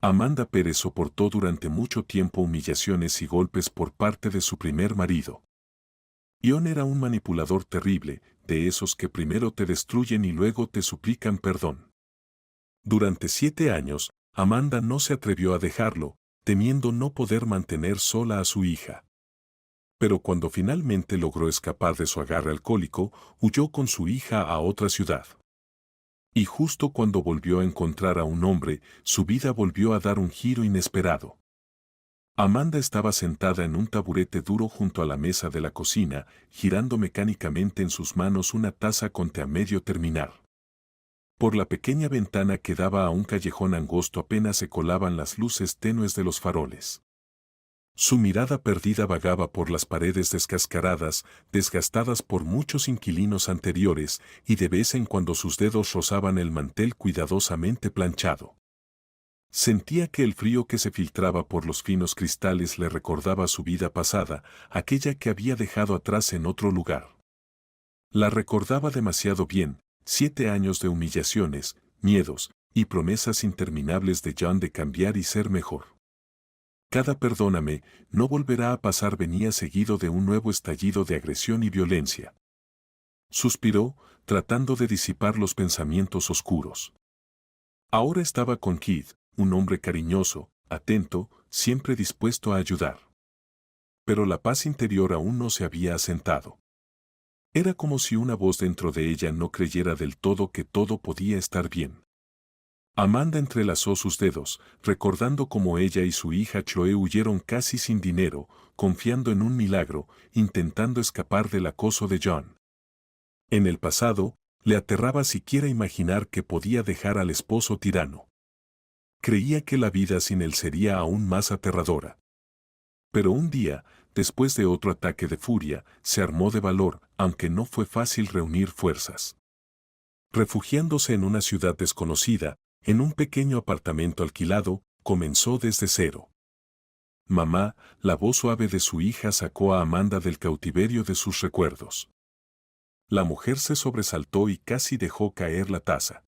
Amanda Pérez soportó durante mucho tiempo humillaciones y golpes por parte de su primer marido. Ion era un manipulador terrible, de esos que primero te destruyen y luego te suplican perdón. Durante 7 años, Amanda no se atrevió a dejarlo, temiendo no poder mantener sola a su hija. Pero cuando finalmente logró escapar de su agarre alcohólico, huyó con su hija a otra ciudad. Y justo cuando volvió a encontrar a un hombre, su vida volvió a dar un giro inesperado. Amanda estaba sentada en un taburete duro junto a la mesa de la cocina, girando mecánicamente en sus manos una taza con té a medio terminar. Por la pequeña ventana que daba a un callejón angosto apenas se colaban las luces tenues de los faroles. Su mirada perdida vagaba por las paredes descascaradas, desgastadas por muchos inquilinos anteriores, y de vez en cuando sus dedos rozaban el mantel cuidadosamente planchado. Sentía que el frío que se filtraba por los finos cristales le recordaba su vida pasada, aquella que había dejado atrás en otro lugar. La recordaba demasiado bien, 7 años de humillaciones, miedos y promesas interminables de John de cambiar y ser mejor. Cada perdóname, no volverá a pasar venía seguido de un nuevo estallido de agresión y violencia. Suspiró, tratando de disipar los pensamientos oscuros. Ahora estaba con Keith, un hombre cariñoso, atento, siempre dispuesto a ayudar. Pero la paz interior aún no se había asentado. Era como si una voz dentro de ella no creyera del todo que todo podía estar bien. Amanda entrelazó sus dedos, recordando cómo ella y su hija Chloe huyeron casi sin dinero, confiando en un milagro, intentando escapar del acoso de John. En el pasado, le aterraba siquiera imaginar que podía dejar al esposo tirano. Creía que la vida sin él sería aún más aterradora. Pero un día, después de otro ataque de furia, se armó de valor, aunque no fue fácil reunir fuerzas. Refugiándose en una ciudad desconocida, en un pequeño apartamento alquilado, comenzó desde cero. Mamá, la voz suave de su hija sacó a Amanda del cautiverio de sus recuerdos. La mujer se sobresaltó y casi dejó caer la taza.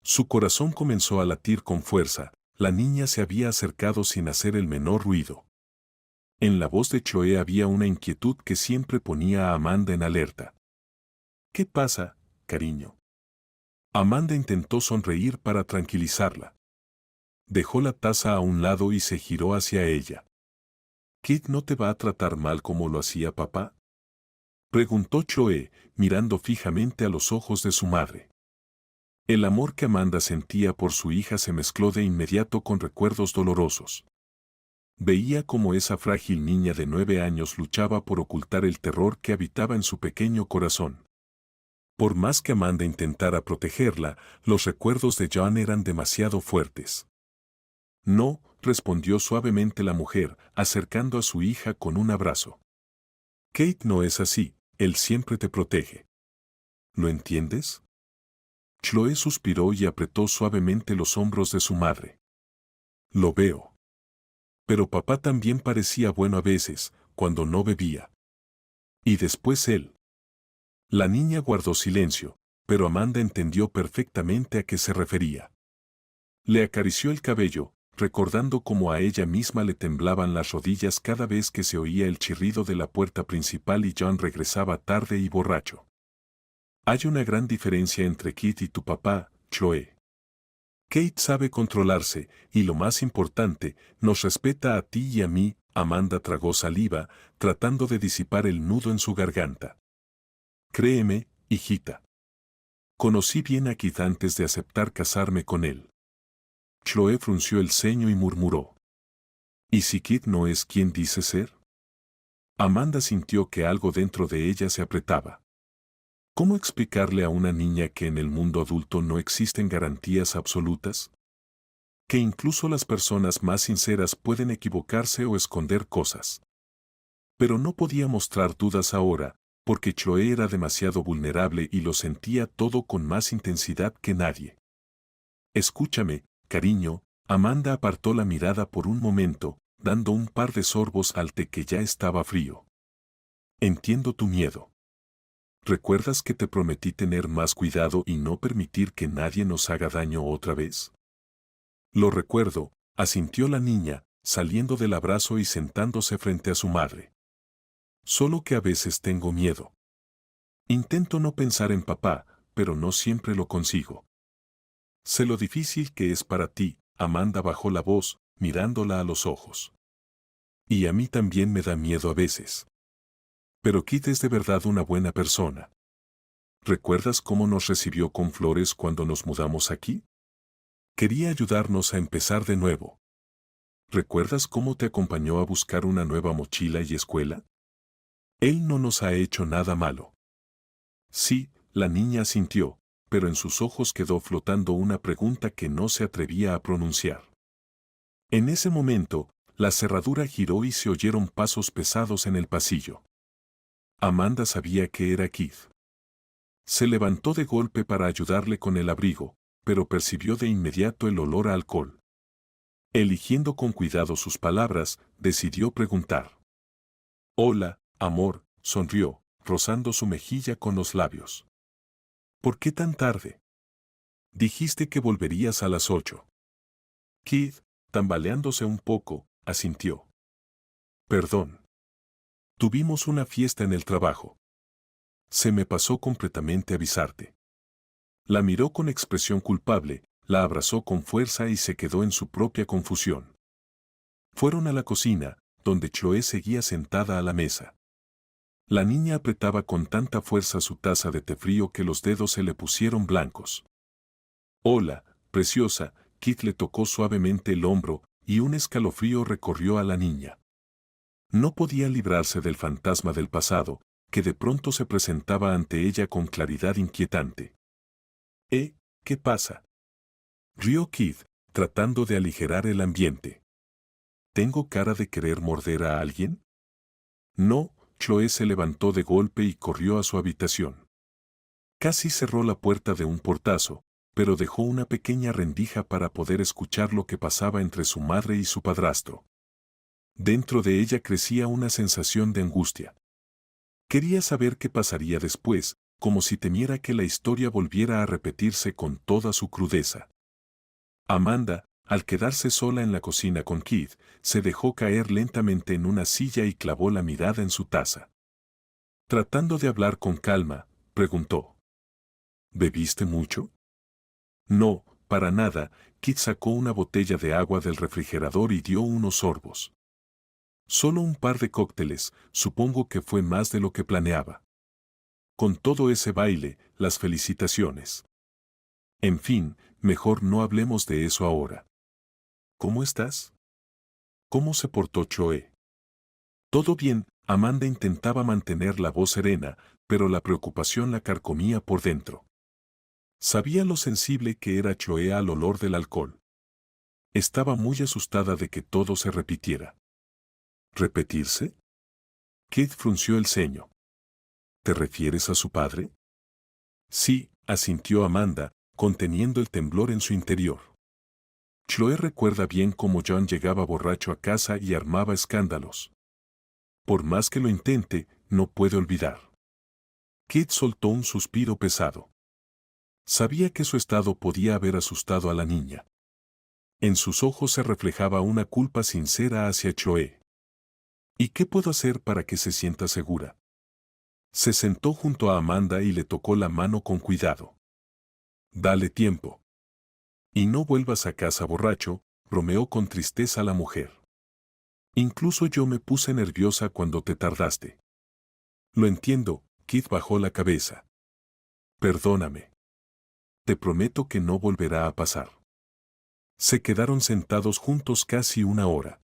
Su corazón comenzó a latir con fuerza, la niña se había acercado sin hacer el menor ruido. En la voz de Chloe había una inquietud que siempre ponía a Amanda en alerta. ¿Qué pasa, cariño? Amanda intentó sonreír para tranquilizarla. Dejó la taza a un lado y se giró hacia ella. ¿Kit no te va a tratar mal como lo hacía papá? Preguntó Chloe, mirando fijamente a los ojos de su madre. El amor que Amanda sentía por su hija se mezcló de inmediato con recuerdos dolorosos. Veía cómo esa frágil niña de 9 años luchaba por ocultar el terror que habitaba en su pequeño corazón. Por más que Amanda intentara protegerla, los recuerdos de John eran demasiado fuertes. No, respondió suavemente la mujer, acercando a su hija con un abrazo. Kate no es así, él siempre te protege. ¿Lo entiendes? Chloe suspiró y apretó suavemente los hombros de su madre. Lo veo. Pero papá también parecía bueno a veces, cuando no bebía. Y después él. La niña guardó silencio, pero Amanda entendió perfectamente a qué se refería. Le acarició el cabello, recordando cómo a ella misma le temblaban las rodillas cada vez que se oía el chirrido de la puerta principal y John regresaba tarde y borracho. Hay una gran diferencia entre Kit y tu papá, Chloe. Kate sabe controlarse, y lo más importante, nos respeta a ti y a mí. Amanda tragó saliva, tratando de disipar el nudo en su garganta. Créeme, hijita. Conocí bien a Kit antes de aceptar casarme con él. Chloe frunció el ceño y murmuró. ¿Y si Kit no es quien dice ser? Amanda sintió que algo dentro de ella se apretaba. ¿Cómo explicarle a una niña que en el mundo adulto no existen garantías absolutas? Que incluso las personas más sinceras pueden equivocarse o esconder cosas. Pero no podía mostrar dudas ahora, porque Chloe era demasiado vulnerable y lo sentía todo con más intensidad que nadie. Escúchame, cariño. Amanda apartó la mirada por un momento, dando un par de sorbos al té que ya estaba frío. Entiendo tu miedo. ¿Recuerdas que te prometí tener más cuidado y no permitir que nadie nos haga daño otra vez? Lo recuerdo, asintió la niña, saliendo del abrazo y sentándose frente a su madre. Solo que a veces tengo miedo. Intento no pensar en papá, pero no siempre lo consigo. Sé lo difícil que es para ti, Amanda bajó la voz, mirándola a los ojos. Y a mí también me da miedo a veces. Pero Kit es de verdad una buena persona. ¿Recuerdas cómo nos recibió con flores cuando nos mudamos aquí? Quería ayudarnos a empezar de nuevo. ¿Recuerdas cómo te acompañó a buscar una nueva mochila y escuela? Él no nos ha hecho nada malo. Sí, la niña asintió, pero en sus ojos quedó flotando una pregunta que no se atrevía a pronunciar. En ese momento, la cerradura giró y se oyeron pasos pesados en el pasillo. Amanda sabía que era Keith. Se levantó de golpe para ayudarle con el abrigo, pero percibió de inmediato el olor a alcohol. Eligiendo con cuidado sus palabras, decidió preguntar. «Hola, amor», sonrió, rozando su mejilla con los labios. «¿Por qué tan tarde? Dijiste que volverías a las 8». Keith, tambaleándose un poco, asintió. «Perdón. Tuvimos una fiesta en el trabajo. Se me pasó completamente avisarte». La miró con expresión culpable, la abrazó con fuerza y se quedó en su propia confusión. Fueron a la cocina, donde Chloe seguía sentada a la mesa. La niña apretaba con tanta fuerza su taza de té frío que los dedos se le pusieron blancos. «Hola, preciosa», Keith le tocó suavemente el hombro, y un escalofrío recorrió a la niña. No podía librarse del fantasma del pasado, que de pronto se presentaba ante ella con claridad inquietante. ¿Qué pasa?», rió Keith, tratando de aligerar el ambiente. «¿Tengo cara de querer morder a alguien?». «No», Chloe se levantó de golpe y corrió a su habitación. Casi cerró la puerta de un portazo, pero dejó una pequeña rendija para poder escuchar lo que pasaba entre su madre y su padrastro. Dentro de ella crecía una sensación de angustia. Quería saber qué pasaría después, como si temiera que la historia volviera a repetirse con toda su crudeza. Amanda, al quedarse sola en la cocina con Keith, se dejó caer lentamente en una silla y clavó la mirada en su taza. Tratando de hablar con calma, preguntó. ¿Bebiste mucho? No, para nada. Keith sacó una botella de agua del refrigerador y dio unos sorbos. Solo un par de cócteles, supongo que fue más de lo que planeaba. Con todo ese baile, las felicitaciones. En fin, mejor no hablemos de eso ahora. ¿Cómo estás? ¿Cómo se portó Chloe? Todo bien, Amanda intentaba mantener la voz serena, pero la preocupación la carcomía por dentro. Sabía lo sensible que era Chloe al olor del alcohol. Estaba muy asustada de que todo se repitiera. ¿Repetirse? Keith frunció el ceño. ¿Te refieres a su padre? Sí, asintió Amanda, conteniendo el temblor en su interior. Chloe recuerda bien cómo John llegaba borracho a casa y armaba escándalos. Por más que lo intente, no puede olvidar. Keith soltó un suspiro pesado. Sabía que su estado podía haber asustado a la niña. En sus ojos se reflejaba una culpa sincera hacia Chloe. ¿Y qué puedo hacer para que se sienta segura? Se sentó junto a Amanda y le tocó la mano con cuidado. Dale tiempo. Y no vuelvas a casa borracho, bromeó con tristeza la mujer. Incluso yo me puse nerviosa cuando te tardaste. Lo entiendo, Keith bajó la cabeza. Perdóname. Te prometo que no volverá a pasar. Se quedaron sentados juntos casi una hora.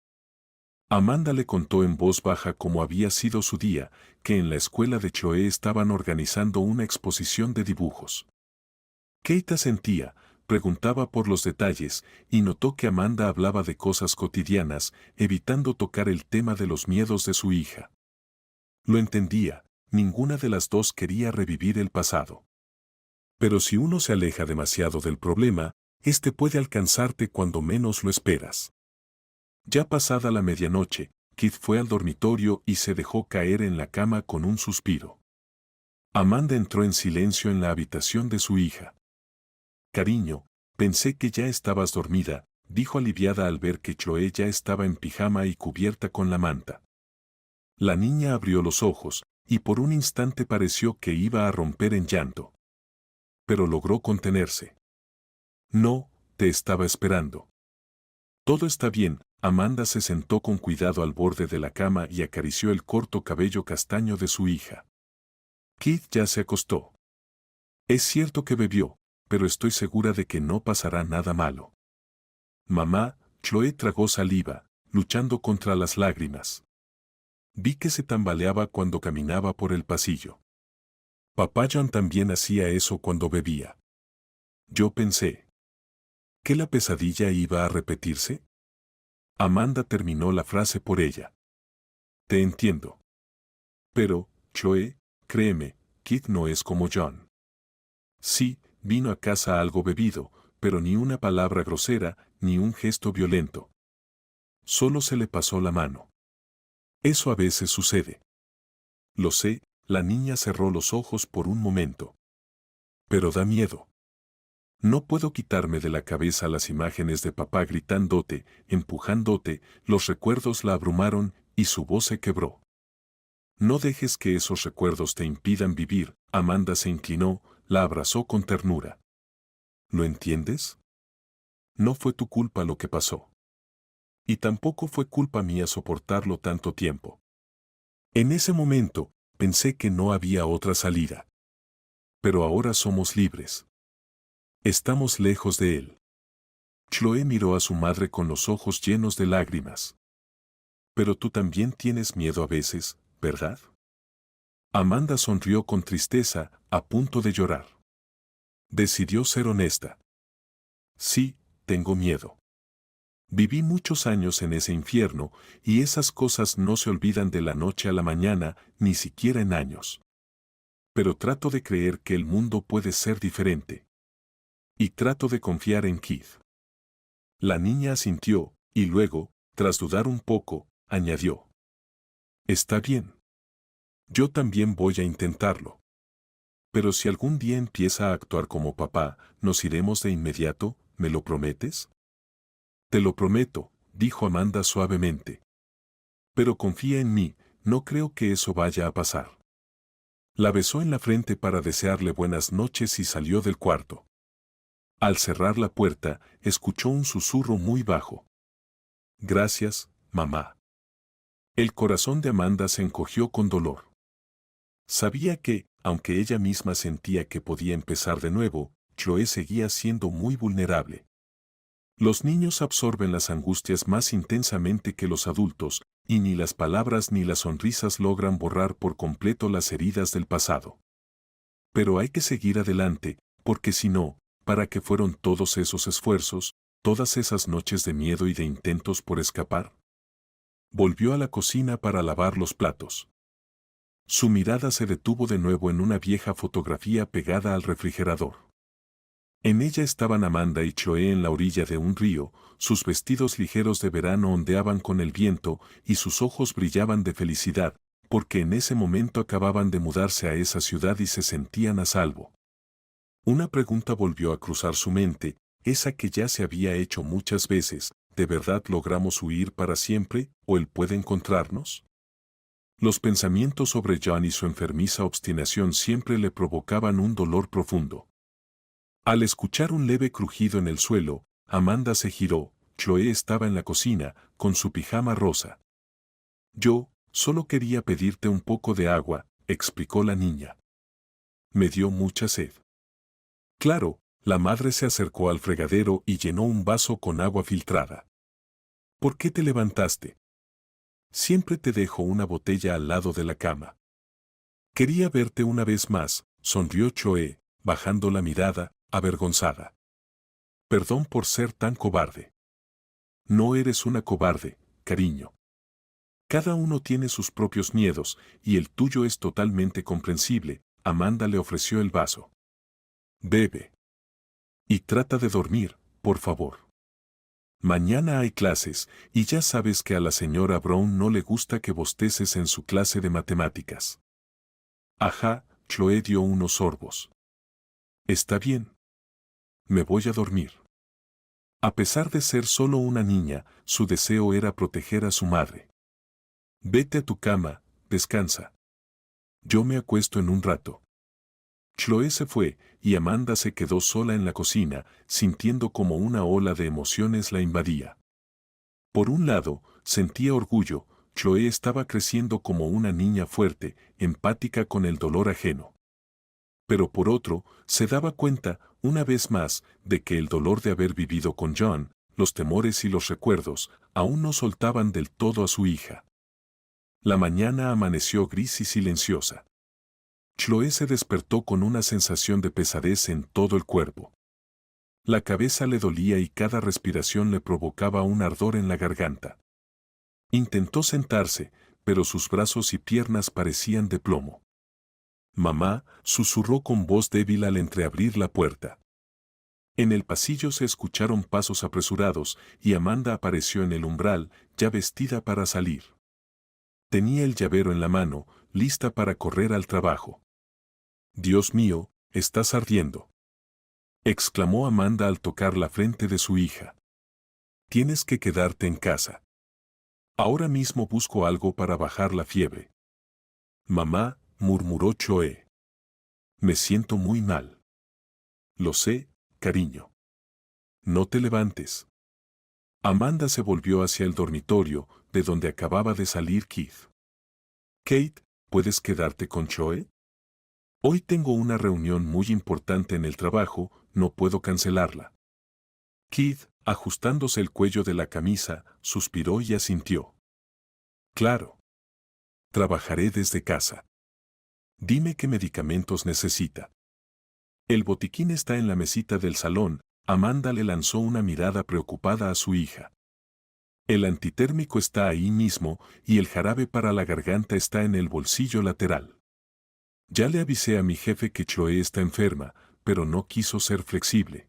Amanda le contó en voz baja cómo había sido su día, que en la escuela de Chloe estaban organizando una exposición de dibujos. Kate asentía, preguntaba por los detalles, y notó que Amanda hablaba de cosas cotidianas, evitando tocar el tema de los miedos de su hija. Lo entendía, ninguna de las dos quería revivir el pasado. Pero si uno se aleja demasiado del problema, este puede alcanzarte cuando menos lo esperas. Ya pasada la medianoche, Keith fue al dormitorio y se dejó caer en la cama con un suspiro. Amanda entró en silencio en la habitación de su hija. Cariño, pensé que ya estabas dormida, dijo aliviada al ver que Chloe ya estaba en pijama y cubierta con la manta. La niña abrió los ojos, y por un instante pareció que iba a romper en llanto. Pero logró contenerse. No, te estaba esperando. Todo está bien. Amanda se sentó con cuidado al borde de la cama y acarició el corto cabello castaño de su hija. Keith ya se acostó. Es cierto que bebió, pero estoy segura de que no pasará nada malo. Mamá, Chloe tragó saliva, luchando contra las lágrimas. Vi que se tambaleaba cuando caminaba por el pasillo. Papá John también hacía eso cuando bebía. Yo pensé, ¿que la pesadilla iba a repetirse? Amanda terminó la frase por ella. Te entiendo. Pero, Chloe, créeme, Keith no es como John. Sí, vino a casa algo bebido, pero ni una palabra grosera, ni un gesto violento. Solo se le pasó la mano. Eso a veces sucede. Lo sé, la niña cerró los ojos por un momento. Pero da miedo. No puedo quitarme de la cabeza las imágenes de papá gritándote, empujándote, los recuerdos la abrumaron y su voz se quebró. No dejes que esos recuerdos te impidan vivir. Amanda se inclinó, la abrazó con ternura. ¿Lo entiendes? No fue tu culpa lo que pasó. Y tampoco fue culpa mía soportarlo tanto tiempo. En ese momento, pensé que no había otra salida. Pero ahora somos libres. Estamos lejos de él. Chloe miró a su madre con los ojos llenos de lágrimas. Pero tú también tienes miedo a veces, ¿verdad? Amanda sonrió con tristeza, a punto de llorar. Decidió ser honesta. Sí, tengo miedo. Viví muchos años en ese infierno, y esas cosas no se olvidan de la noche a la mañana, ni siquiera en años. Pero trato de creer que el mundo puede ser diferente. Y trato de confiar en Keith. La niña asintió, y luego, tras dudar un poco, añadió. Está bien. Yo también voy a intentarlo. Pero si algún día empieza a actuar como papá, ¿nos iremos de inmediato? ¿Me lo prometes? Te lo prometo, dijo Amanda suavemente. Pero confía en mí, no creo que eso vaya a pasar. La besó en la frente para desearle buenas noches y salió del cuarto. Al cerrar la puerta, escuchó un susurro muy bajo. Gracias, mamá. El corazón de Amanda se encogió con dolor. Sabía que, aunque ella misma sentía que podía empezar de nuevo, Chloe seguía siendo muy vulnerable. Los niños absorben las angustias más intensamente que los adultos, y ni las palabras ni las sonrisas logran borrar por completo las heridas del pasado. Pero hay que seguir adelante, porque si no, ¿para qué fueron todos esos esfuerzos, todas esas noches de miedo y de intentos por escapar? Volvió a la cocina para lavar los platos. Su mirada se detuvo de nuevo en una vieja fotografía pegada al refrigerador. En ella estaban Amanda y Chloe en la orilla de un río, sus vestidos ligeros de verano ondeaban con el viento y sus ojos brillaban de felicidad, porque en ese momento acababan de mudarse a esa ciudad y se sentían a salvo. Una pregunta volvió a cruzar su mente, esa que ya se había hecho muchas veces: ¿de verdad logramos huir para siempre, o él puede encontrarnos? Los pensamientos sobre John y su enfermiza obstinación siempre le provocaban un dolor profundo. Al escuchar un leve crujido en el suelo, Amanda se giró. Chloe estaba en la cocina, con su pijama rosa. Yo, solo quería pedirte un poco de agua, explicó la niña. Me dio mucha sed. Claro, la madre se acercó al fregadero y llenó un vaso con agua filtrada. ¿Por qué te levantaste? Siempre te dejo una botella al lado de la cama. Quería verte una vez más, sonrió Chloe, bajando la mirada, avergonzada. Perdón por ser tan cobarde. No eres una cobarde, cariño. Cada uno tiene sus propios miedos, y el tuyo es totalmente comprensible. Amanda le ofreció el vaso. Bebe. Y trata de dormir, por favor. Mañana hay clases, y ya sabes que a la señora Brown no le gusta que bosteces en su clase de matemáticas. Ajá, Chloe dio unos sorbos. Está bien. Me voy a dormir. A pesar de ser solo una niña, su deseo era proteger a su madre. Vete a tu cama, descansa. Yo me acuesto en un rato. Chloe se fue, y Amanda se quedó sola en la cocina, sintiendo como una ola de emociones la invadía. Por un lado, sentía orgullo. Chloe estaba creciendo como una niña fuerte, empática con el dolor ajeno. Pero por otro, se daba cuenta, una vez más, de que el dolor de haber vivido con John, los temores y los recuerdos, aún no soltaban del todo a su hija. La mañana amaneció gris y silenciosa. Chloe se despertó con una sensación de pesadez en todo el cuerpo. La cabeza le dolía y cada respiración le provocaba un ardor en la garganta. Intentó sentarse, pero sus brazos y piernas parecían de plomo. Mamá, susurró con voz débil al entreabrir la puerta. En el pasillo se escucharon pasos apresurados y Amanda apareció en el umbral, ya vestida para salir. Tenía el llavero en la mano, lista para correr al trabajo. «Dios mío, estás ardiendo», exclamó Amanda al tocar la frente de su hija. «Tienes que quedarte en casa. Ahora mismo busco algo para bajar la fiebre». «Mamá», murmuró Chloe. «Me siento muy mal». «Lo sé, cariño. No te levantes». Amanda se volvió hacia el dormitorio, de donde acababa de salir Keith. «Kate, ¿puedes quedarte con Chloe? Hoy tengo una reunión muy importante en el trabajo, no puedo cancelarla». Keith, ajustándose el cuello de la camisa, suspiró y asintió. «Claro. Trabajaré desde casa. Dime qué medicamentos necesita». «El botiquín está en la mesita del salón», Amanda le lanzó una mirada preocupada a su hija. «El antitérmico está ahí mismo y el jarabe para la garganta está en el bolsillo lateral. Ya le avisé a mi jefe que Chloe está enferma, pero no quiso ser flexible.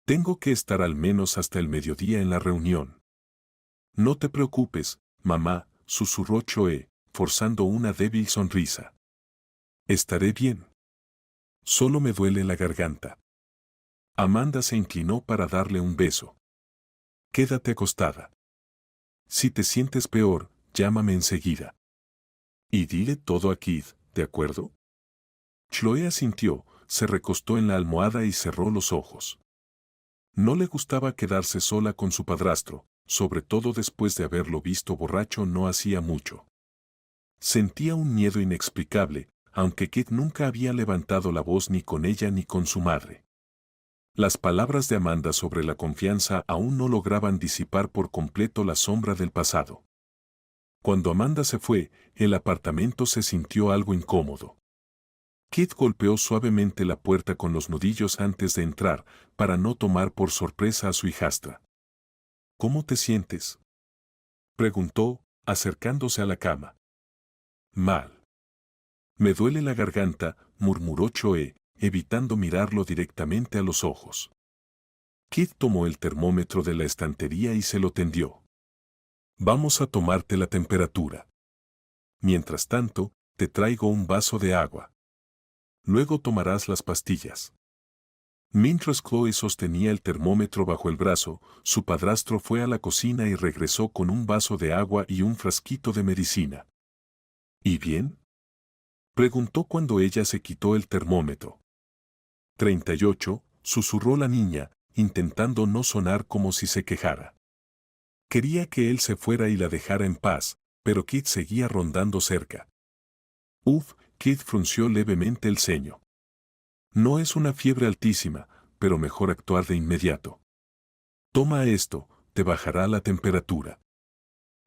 Tengo que estar al menos hasta el mediodía en la reunión». «No te preocupes, mamá», susurró Chloe, forzando una débil sonrisa. «Estaré bien. Solo me duele la garganta». Amanda se inclinó para darle un beso. «Quédate acostada. Si te sientes peor, llámame enseguida. Y dile todo a Keith, ¿de acuerdo?» Chloe asintió, se recostó en la almohada y cerró los ojos. No le gustaba quedarse sola con su padrastro, sobre todo después de haberlo visto borracho no hacía mucho. Sentía un miedo inexplicable, aunque Keith nunca había levantado la voz ni con ella ni con su madre. Las palabras de Amanda sobre la confianza aún no lograban disipar por completo la sombra del pasado. Cuando Amanda se fue, el apartamento se sintió algo incómodo. Keith golpeó suavemente la puerta con los nudillos antes de entrar, para no tomar por sorpresa a su hijastra. «¿Cómo te sientes?», preguntó, acercándose a la cama. «Mal. Me duele la garganta», murmuró Chloe, evitando mirarlo directamente a los ojos. Keith tomó el termómetro de la estantería y se lo tendió. «Vamos a tomarte la temperatura. Mientras tanto, te traigo un vaso de agua. Luego tomarás las pastillas». Mientras Chloe sostenía el termómetro bajo el brazo, su padrastro fue a la cocina y regresó con un vaso de agua y un frasquito de medicina. «¿Y bien?», preguntó cuando ella se quitó el termómetro. 38, susurró la niña, intentando no sonar como si se quejara. Quería que él se fuera y la dejara en paz, pero Keith seguía rondando cerca. Keith frunció levemente el ceño. «No es una fiebre altísima, pero mejor actuar de inmediato. Toma esto, te bajará la temperatura.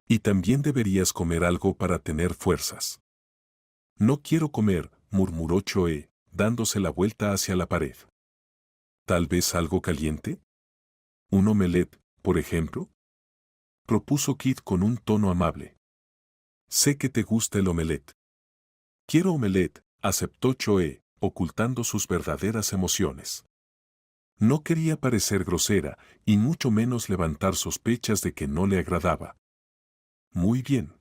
Y también deberías comer algo para tener fuerzas». «No quiero comer», murmuró Chloe, dándose la vuelta hacia la pared. «¿Tal vez algo caliente? ¿Un omelette, por ejemplo?», propuso Keith con un tono amable. «Sé que te gusta el omelette». «Quiero omelette», aceptó Chloe, ocultando sus verdaderas emociones. No quería parecer grosera, y mucho menos levantar sospechas de que no le agradaba. «Muy bien.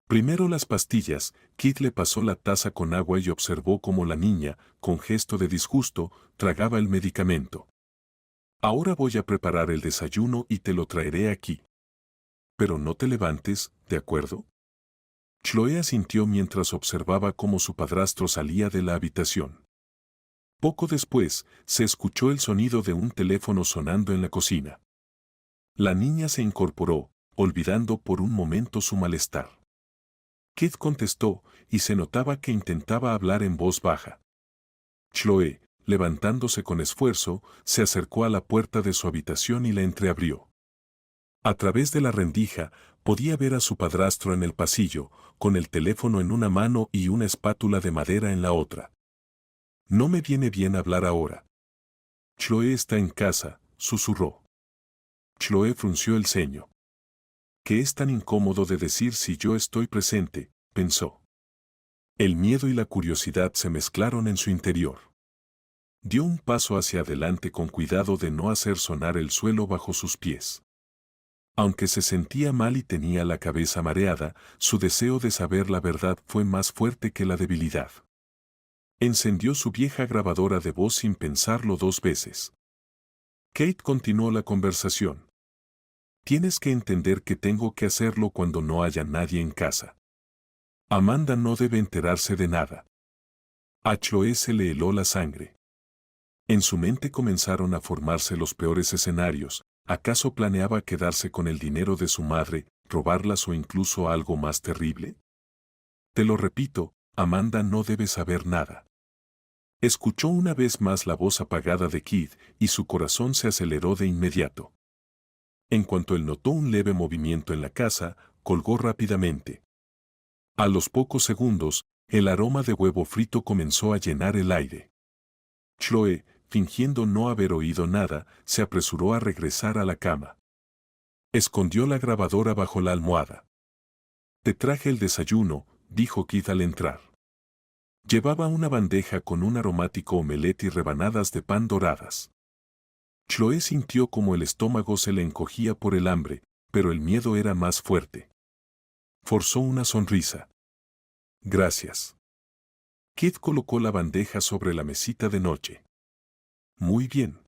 Primero las pastillas», Keith le pasó la taza con agua y observó cómo la niña, con gesto de disgusto, tragaba el medicamento. Ahora voy a preparar el desayuno y te lo traeré aquí. Pero no te levantes, ¿de acuerdo? Chloe asintió mientras observaba cómo su padrastro salía de la habitación. Poco después, se escuchó el sonido de un teléfono sonando en la cocina. La niña se incorporó, olvidando por un momento su malestar. Kit contestó, y se notaba que intentaba hablar en voz baja. Chloe, levantándose con esfuerzo, se acercó a la puerta de su habitación y la entreabrió. A través de la rendija, podía ver a su padrastro en el pasillo, con el teléfono en una mano y una espátula de madera en la otra. No me viene bien hablar ahora. Chloe está en casa, susurró. Chloe frunció el ceño. ¿Qué es tan incómodo de decir si yo estoy presente?, pensó. El miedo y la curiosidad se mezclaron en su interior. Dio un paso hacia adelante con cuidado de no hacer sonar el suelo bajo sus pies. Aunque se sentía mal y tenía la cabeza mareada, su deseo de saber la verdad fue más fuerte que la debilidad. Encendió su vieja grabadora de voz sin pensarlo 2 veces. Kate continuó la conversación. Tienes que entender que tengo que hacerlo cuando no haya nadie en casa. Amanda no debe enterarse de nada. A Chloe se le heló la sangre. En su mente comenzaron a formarse los peores escenarios. ¿Acaso planeaba quedarse con el dinero de su madre, robarlas o incluso algo más terrible? Te lo repito, Amanda no debe saber nada. Escuchó una vez más la voz apagada de Kid y su corazón se aceleró de inmediato. En cuanto él notó un leve movimiento en la casa, colgó rápidamente. A los pocos segundos, el aroma de huevo frito comenzó a llenar el aire. Chloe, fingiendo no haber oído nada, se apresuró a regresar a la cama. Escondió la grabadora bajo la almohada. Te traje el desayuno, dijo Kid al entrar. Llevaba una bandeja con un aromático omelette y rebanadas de pan doradas. Chloe sintió como el estómago se le encogía por el hambre, pero el miedo era más fuerte. Forzó una sonrisa. Gracias. Kid colocó la bandeja sobre la mesita de noche. Muy bien.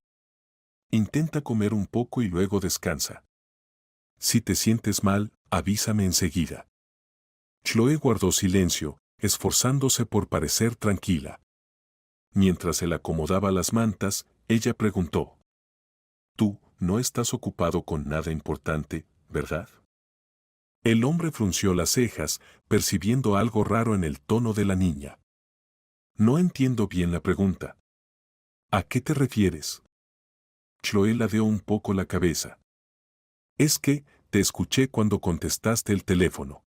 Intenta comer un poco y luego descansa. Si te sientes mal, avísame enseguida. Chloe guardó silencio, esforzándose por parecer tranquila. Mientras él acomodaba las mantas, ella preguntó. Tú, no estás ocupado con nada importante, ¿verdad? El hombre frunció las cejas, percibiendo algo raro en el tono de la niña. No entiendo bien la pregunta. ¿A qué te refieres? Chloe ladeó un poco la cabeza. Es que, te escuché cuando contestaste el teléfono.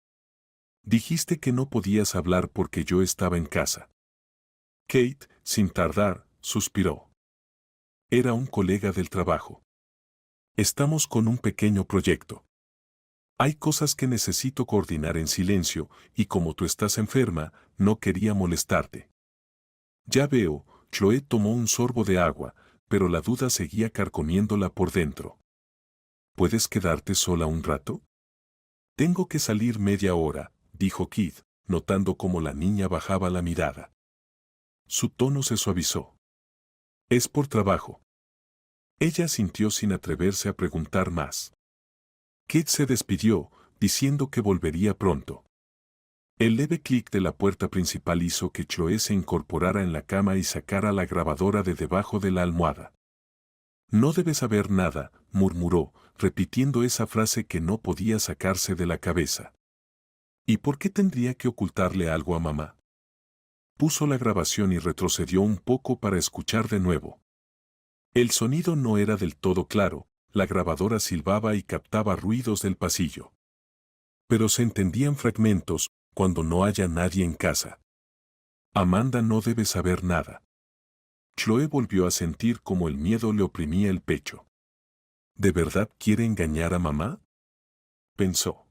Dijiste que no podías hablar porque yo estaba en casa. Kate, sin tardar, suspiró. Era un colega del trabajo. Estamos con un pequeño proyecto. Hay cosas que necesito coordinar en silencio, y como tú estás enferma, no quería molestarte. Ya veo, Chloe tomó un sorbo de agua, pero la duda seguía carcomiéndola por dentro. ¿Puedes quedarte sola un rato? Tengo que salir media hora, dijo Kid, notando cómo la niña bajaba la mirada. Su tono se suavizó. Es por trabajo. Ella asintió sin atreverse a preguntar más. Kid se despidió, diciendo que volvería pronto. El leve clic de la puerta principal hizo que Chloe se incorporara en la cama y sacara la grabadora de debajo de la almohada. No debes saber nada, murmuró, repitiendo esa frase que no podía sacarse de la cabeza. ¿Y por qué tendría que ocultarle algo a mamá? Puso la grabación y retrocedió un poco para escuchar de nuevo. El sonido no era del todo claro, la grabadora silbaba y captaba ruidos del pasillo. Pero se entendían fragmentos, cuando no haya nadie en casa. Amanda no debe saber nada. Chloe volvió a sentir como el miedo le oprimía el pecho. ¿De verdad quiere engañar a mamá?, pensó.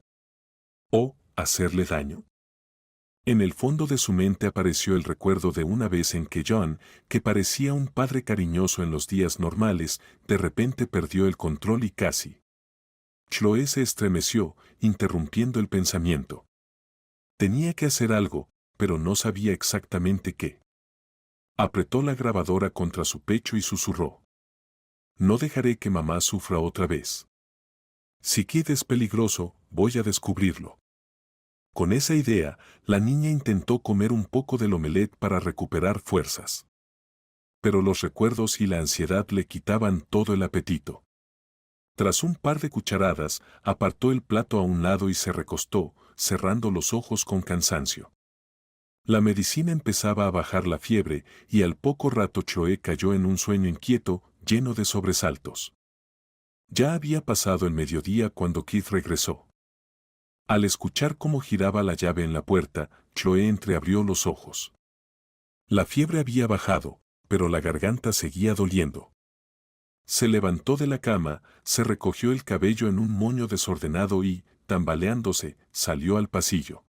¿O hacerle daño? En el fondo de su mente apareció el recuerdo de una vez en que John, que parecía un padre cariñoso en los días normales, de repente perdió el control y casi. Chloe se estremeció, interrumpiendo el pensamiento. Tenía que hacer algo, pero no sabía exactamente qué. Apretó la grabadora contra su pecho y susurró. No dejaré que mamá sufra otra vez. Si Kid es peligroso, voy a descubrirlo. Con esa idea, la niña intentó comer un poco del omelette para recuperar fuerzas. Pero los recuerdos y la ansiedad le quitaban todo el apetito. Tras un par de cucharadas, apartó el plato a un lado y se recostó, cerrando los ojos con cansancio. La medicina empezaba a bajar la fiebre y al poco rato Chloe cayó en un sueño inquieto, lleno de sobresaltos. Ya había pasado el mediodía cuando Keith regresó. Al escuchar cómo giraba la llave en la puerta, Chloe entreabrió los ojos. La fiebre había bajado, pero la garganta seguía doliendo. Se levantó de la cama, se recogió el cabello en un moño desordenado y, tambaleándose, salió al pasillo.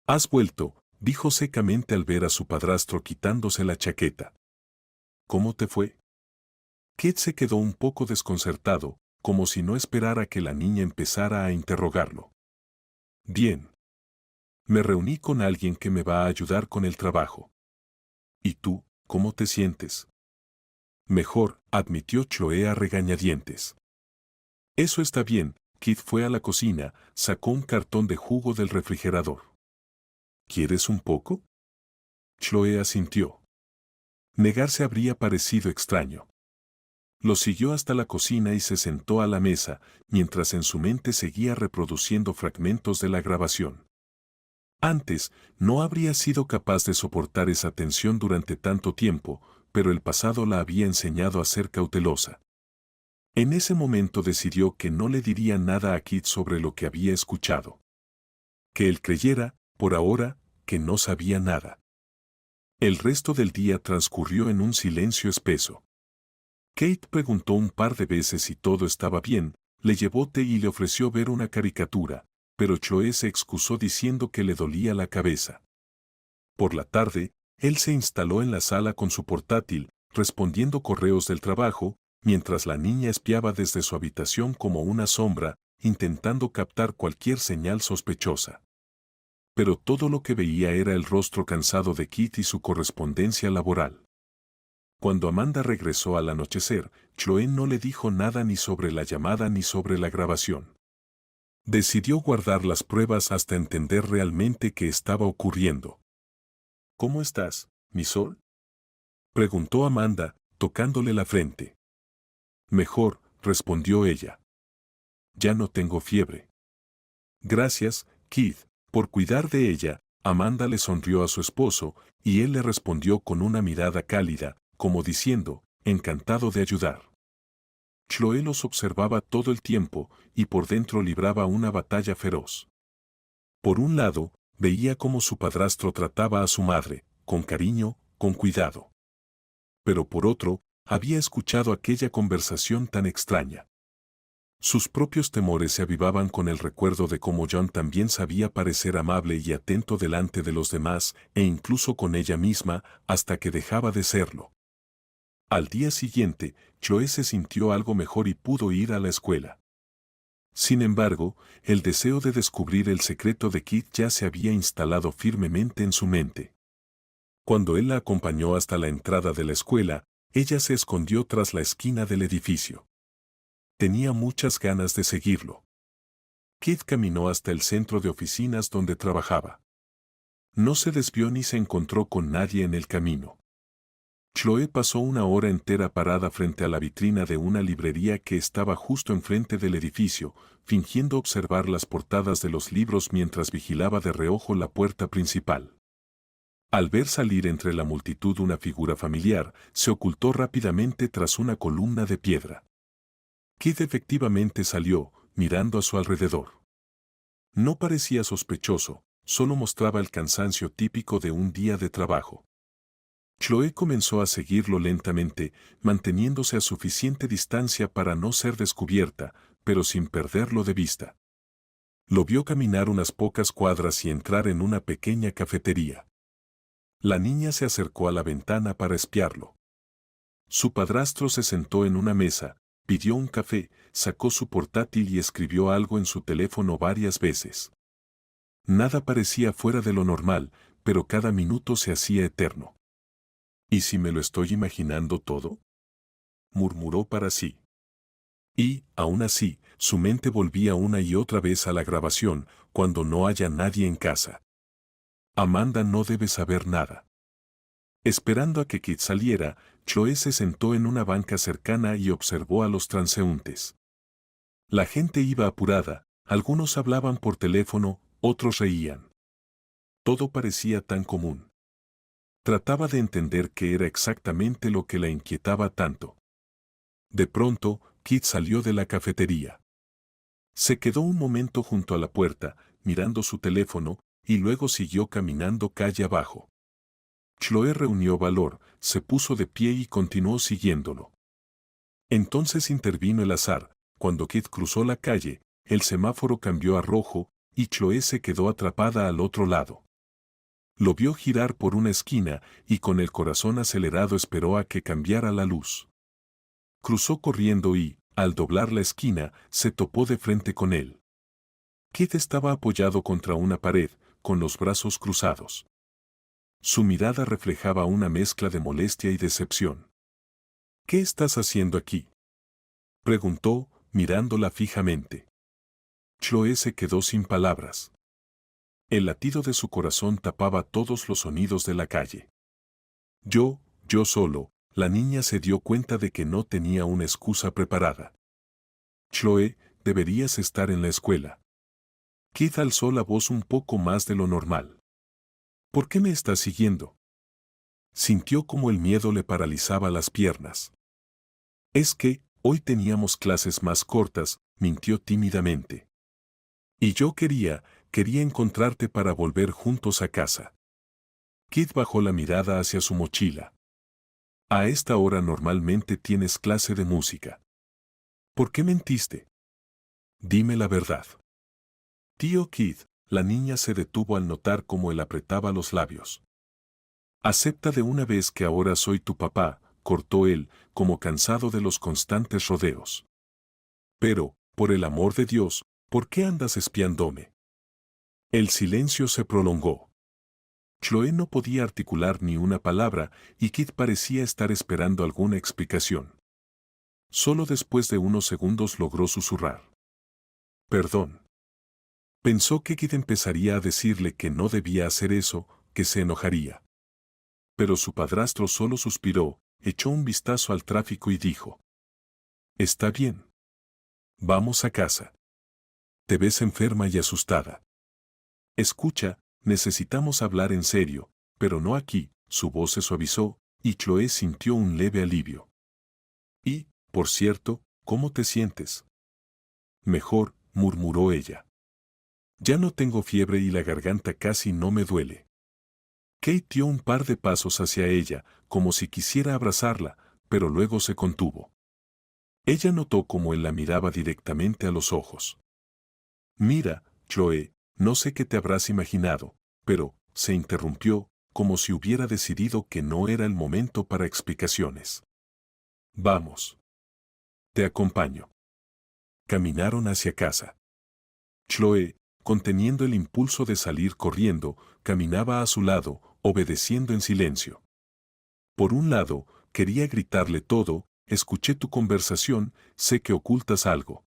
«¿Has vuelto?», dijo secamente al ver a su padrastro quitándose la chaqueta. «¿Cómo te fue?». Kate se quedó un poco desconcertado, como si no esperara que la niña empezara a interrogarlo. «Bien. Me reuní con alguien que me va a ayudar con el trabajo». «¿Y tú, cómo te sientes?». «Mejor», admitió Chloe a regañadientes. «Eso está bien». Kit fue a la cocina, sacó un cartón de jugo del refrigerador. «¿Quieres un poco?». Chloe asintió. Negarse habría parecido extraño. Lo siguió hasta la cocina y se sentó a la mesa, mientras en su mente seguía reproduciendo fragmentos de la grabación. Antes, no habría sido capaz de soportar esa tensión durante tanto tiempo, pero el pasado la había enseñado a ser cautelosa. En ese momento decidió que no le diría nada a Kit sobre lo que había escuchado. Que él creyera, por ahora, que no sabía nada. El resto del día transcurrió en un silencio espeso. Kate preguntó un par de veces si todo estaba bien, le llevó té y le ofreció ver una caricatura, pero Chloe se excusó diciendo que le dolía la cabeza. Por la tarde, él se instaló en la sala con su portátil, respondiendo correos del trabajo, mientras la niña espiaba desde su habitación como una sombra, intentando captar cualquier señal sospechosa. Pero todo lo que veía era el rostro cansado de Kit y su correspondencia laboral. Cuando Amanda regresó al anochecer, Chloe no le dijo nada ni sobre la llamada ni sobre la grabación. Decidió guardar las pruebas hasta entender realmente qué estaba ocurriendo. «¿Cómo estás, mi sol?», preguntó Amanda, tocándole la frente. «Mejor», respondió ella. «Ya no tengo fiebre». «Gracias, Keith, por cuidar de ella», Amanda le sonrió a su esposo, y él le respondió con una mirada cálida, como diciendo, encantado de ayudar. Chloe los observaba todo el tiempo, y por dentro libraba una batalla feroz. Por un lado, veía cómo su padrastro trataba a su madre, con cariño, con cuidado. Pero por otro, había escuchado aquella conversación tan extraña. Sus propios temores se avivaban con el recuerdo de cómo John también sabía parecer amable y atento delante de los demás, e incluso con ella misma, hasta que dejaba de serlo. Al día siguiente, Chloe se sintió algo mejor y pudo ir a la escuela. Sin embargo, el deseo de descubrir el secreto de Kit ya se había instalado firmemente en su mente. Cuando él la acompañó hasta la entrada de la escuela, ella se escondió tras la esquina del edificio. Tenía muchas ganas de seguirlo. Kit caminó hasta el centro de oficinas donde trabajaba. No se desvió ni se encontró con nadie en el camino. Chloe pasó una hora entera parada frente a la vitrina de una librería que estaba justo enfrente del edificio, fingiendo observar las portadas de los libros mientras vigilaba de reojo la puerta principal. Al ver salir entre la multitud una figura familiar, se ocultó rápidamente tras una columna de piedra. Kid efectivamente salió, mirando a su alrededor. No parecía sospechoso, solo mostraba el cansancio típico de un día de trabajo. Chloe comenzó a seguirlo lentamente, manteniéndose a suficiente distancia para no ser descubierta, pero sin perderlo de vista. Lo vio caminar unas pocas cuadras y entrar en una pequeña cafetería. La niña se acercó a la ventana para espiarlo. Su padrastro se sentó en una mesa, pidió un café, sacó su portátil y escribió algo en su teléfono varias veces. Nada parecía fuera de lo normal, pero cada minuto se hacía eterno. ¿Y si me lo estoy imaginando todo? murmuró para sí. Y, aún así, su mente volvía una y otra vez a la grabación, cuando no haya nadie en casa. Amanda no debe saber nada. Esperando a que Kit saliera, Chloe se sentó en una banca cercana y observó a los transeúntes. La gente iba apurada, algunos hablaban por teléfono, otros reían. Todo parecía tan común. Trataba de entender qué era exactamente lo que la inquietaba tanto. De pronto, Kit salió de la cafetería. Se quedó un momento junto a la puerta, mirando su teléfono, y luego siguió caminando calle abajo. Chloe reunió valor, se puso de pie y continuó siguiéndolo. Entonces intervino el azar. Cuando Kit cruzó la calle, el semáforo cambió a rojo, y Chloe se quedó atrapada al otro lado. Lo vio girar por una esquina, y con el corazón acelerado esperó a que cambiara la luz. Cruzó corriendo y, al doblar la esquina, se topó de frente con él. Kit estaba apoyado contra una pared, con los brazos cruzados. Su mirada reflejaba una mezcla de molestia y decepción. ¿Qué estás haciendo aquí?, preguntó, mirándola fijamente. Chloe se quedó sin palabras. El latido de su corazón tapaba todos los sonidos de la calle. Yo solo, la niña se dio cuenta de que no tenía una excusa preparada. Chloe, deberías estar en la escuela. Kit alzó la voz un poco más de lo normal. ¿Por qué me estás siguiendo? Sintió como el miedo le paralizaba las piernas. Es que, hoy teníamos clases más cortas, mintió tímidamente. Y yo quería encontrarte para volver juntos a casa. Kit bajó la mirada hacia su mochila. A esta hora normalmente tienes clase de música. ¿Por qué mentiste? Dime la verdad. Tío Kit, la niña se detuvo al notar cómo él apretaba los labios. Acepta de una vez que ahora soy tu papá, cortó él, como cansado de los constantes rodeos. Pero, por el amor de Dios, ¿por qué andas espiándome? El silencio se prolongó. Chloe no podía articular ni una palabra y Kit parecía estar esperando alguna explicación. Solo después de unos segundos logró susurrar. Perdón. Pensó que Kit empezaría a decirle que no debía hacer eso, que se enojaría. Pero su padrastro solo suspiró, echó un vistazo al tráfico y dijo: Está bien. Vamos a casa. Te ves enferma y asustada. Escucha, necesitamos hablar en serio, pero no aquí. Su voz se suavizó, y Chloe sintió un leve alivio. Y, por cierto, ¿cómo te sientes? Mejor, murmuró ella. Ya no tengo fiebre y la garganta casi no me duele. Kate dio un par de pasos hacia ella, como si quisiera abrazarla, pero luego se contuvo. Ella notó cómo él la miraba directamente a los ojos. Mira, Chloe, no sé qué te habrás imaginado, pero, se interrumpió, como si hubiera decidido que no era el momento para explicaciones. Vamos. Te acompaño. Caminaron hacia casa. Chloe, conteniendo el impulso de salir corriendo, caminaba a su lado, obedeciendo en silencio. Por un lado, quería gritarle todo: escuché tu conversación, sé que ocultas algo.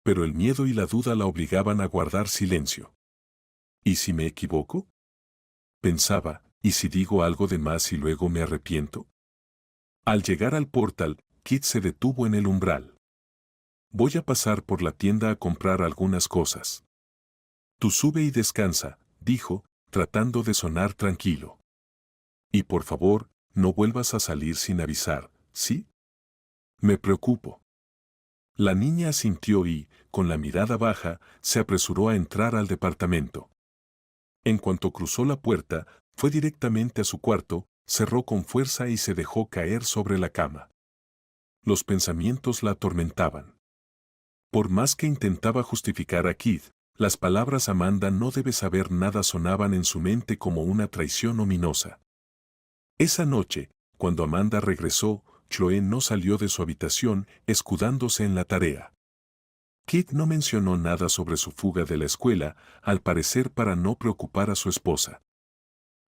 Pero el miedo y la duda la obligaban a guardar silencio. ¿Y si me equivoco?, pensaba, ¿y si digo algo de más y luego me arrepiento? Al llegar al portal, Kit se detuvo en el umbral. Voy a pasar por la tienda a comprar algunas cosas. Tú sube y descansa, dijo, tratando de sonar tranquilo. Y por favor, no vuelvas a salir sin avisar, ¿sí? Me preocupo. La niña asintió y, con la mirada baja, se apresuró a entrar al departamento. En cuanto cruzó la puerta, fue directamente a su cuarto, cerró con fuerza y se dejó caer sobre la cama. Los pensamientos la atormentaban. Por más que intentaba justificar a Kit, las palabras Amanda no debe saber nada sonaban en su mente como una traición ominosa. Esa noche, cuando Amanda regresó, Chloe no salió de su habitación, escudándose en la tarea. Kit no mencionó nada sobre su fuga de la escuela, al parecer para no preocupar a su esposa.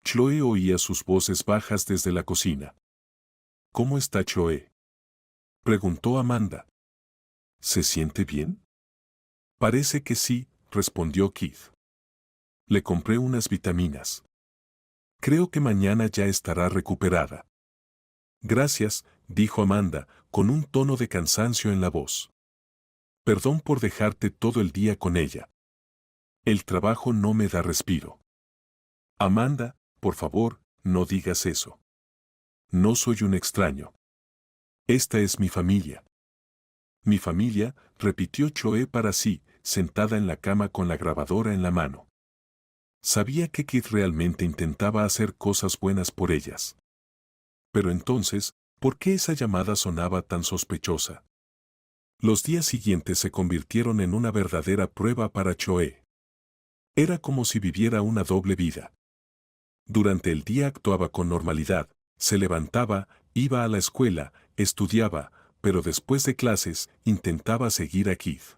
Chloe oía sus voces bajas desde la cocina. ¿Cómo está Chloe? Preguntó Amanda. ¿Se siente bien? Parece que sí, respondió Keith. Le compré unas vitaminas. Creo que mañana ya estará recuperada. Gracias, dijo Amanda, con un tono de cansancio en la voz. Perdón por dejarte todo el día con ella. El trabajo no me da respiro. Amanda, por favor, no digas eso. No soy un extraño. Esta es mi familia. Mi familia, repitió Chloe para sí, sentada en la cama con la grabadora en la mano. Sabía que Keith realmente intentaba hacer cosas buenas por ellas. Pero entonces, ¿por qué esa llamada sonaba tan sospechosa? Los días siguientes se convirtieron en una verdadera prueba para Chloe. Era como si viviera una doble vida. Durante el día actuaba con normalidad, se levantaba, iba a la escuela, estudiaba, pero después de clases intentaba seguir a Keith.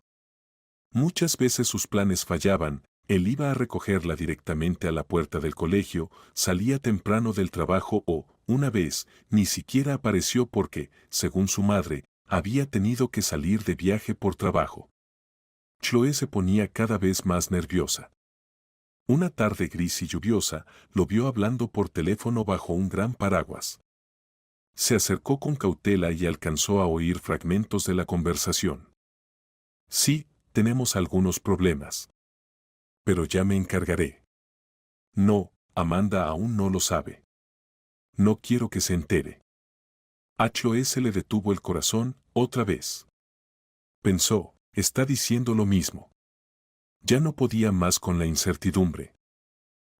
Muchas veces sus planes fallaban, él iba a recogerla directamente a la puerta del colegio, salía temprano del trabajo o, una vez, ni siquiera apareció porque, según su madre, había tenido que salir de viaje por trabajo. Chloe se ponía cada vez más nerviosa. Una tarde gris y lluviosa, lo vio hablando por teléfono bajo un gran paraguas. Se acercó con cautela y alcanzó a oír fragmentos de la conversación. Sí, tenemos algunos problemas. Pero ya me encargaré. No, Amanda aún no lo sabe. No quiero que se entere. A Chloe se le detuvo el corazón, otra vez. Pensó, está diciendo lo mismo. Ya no podía más con la incertidumbre.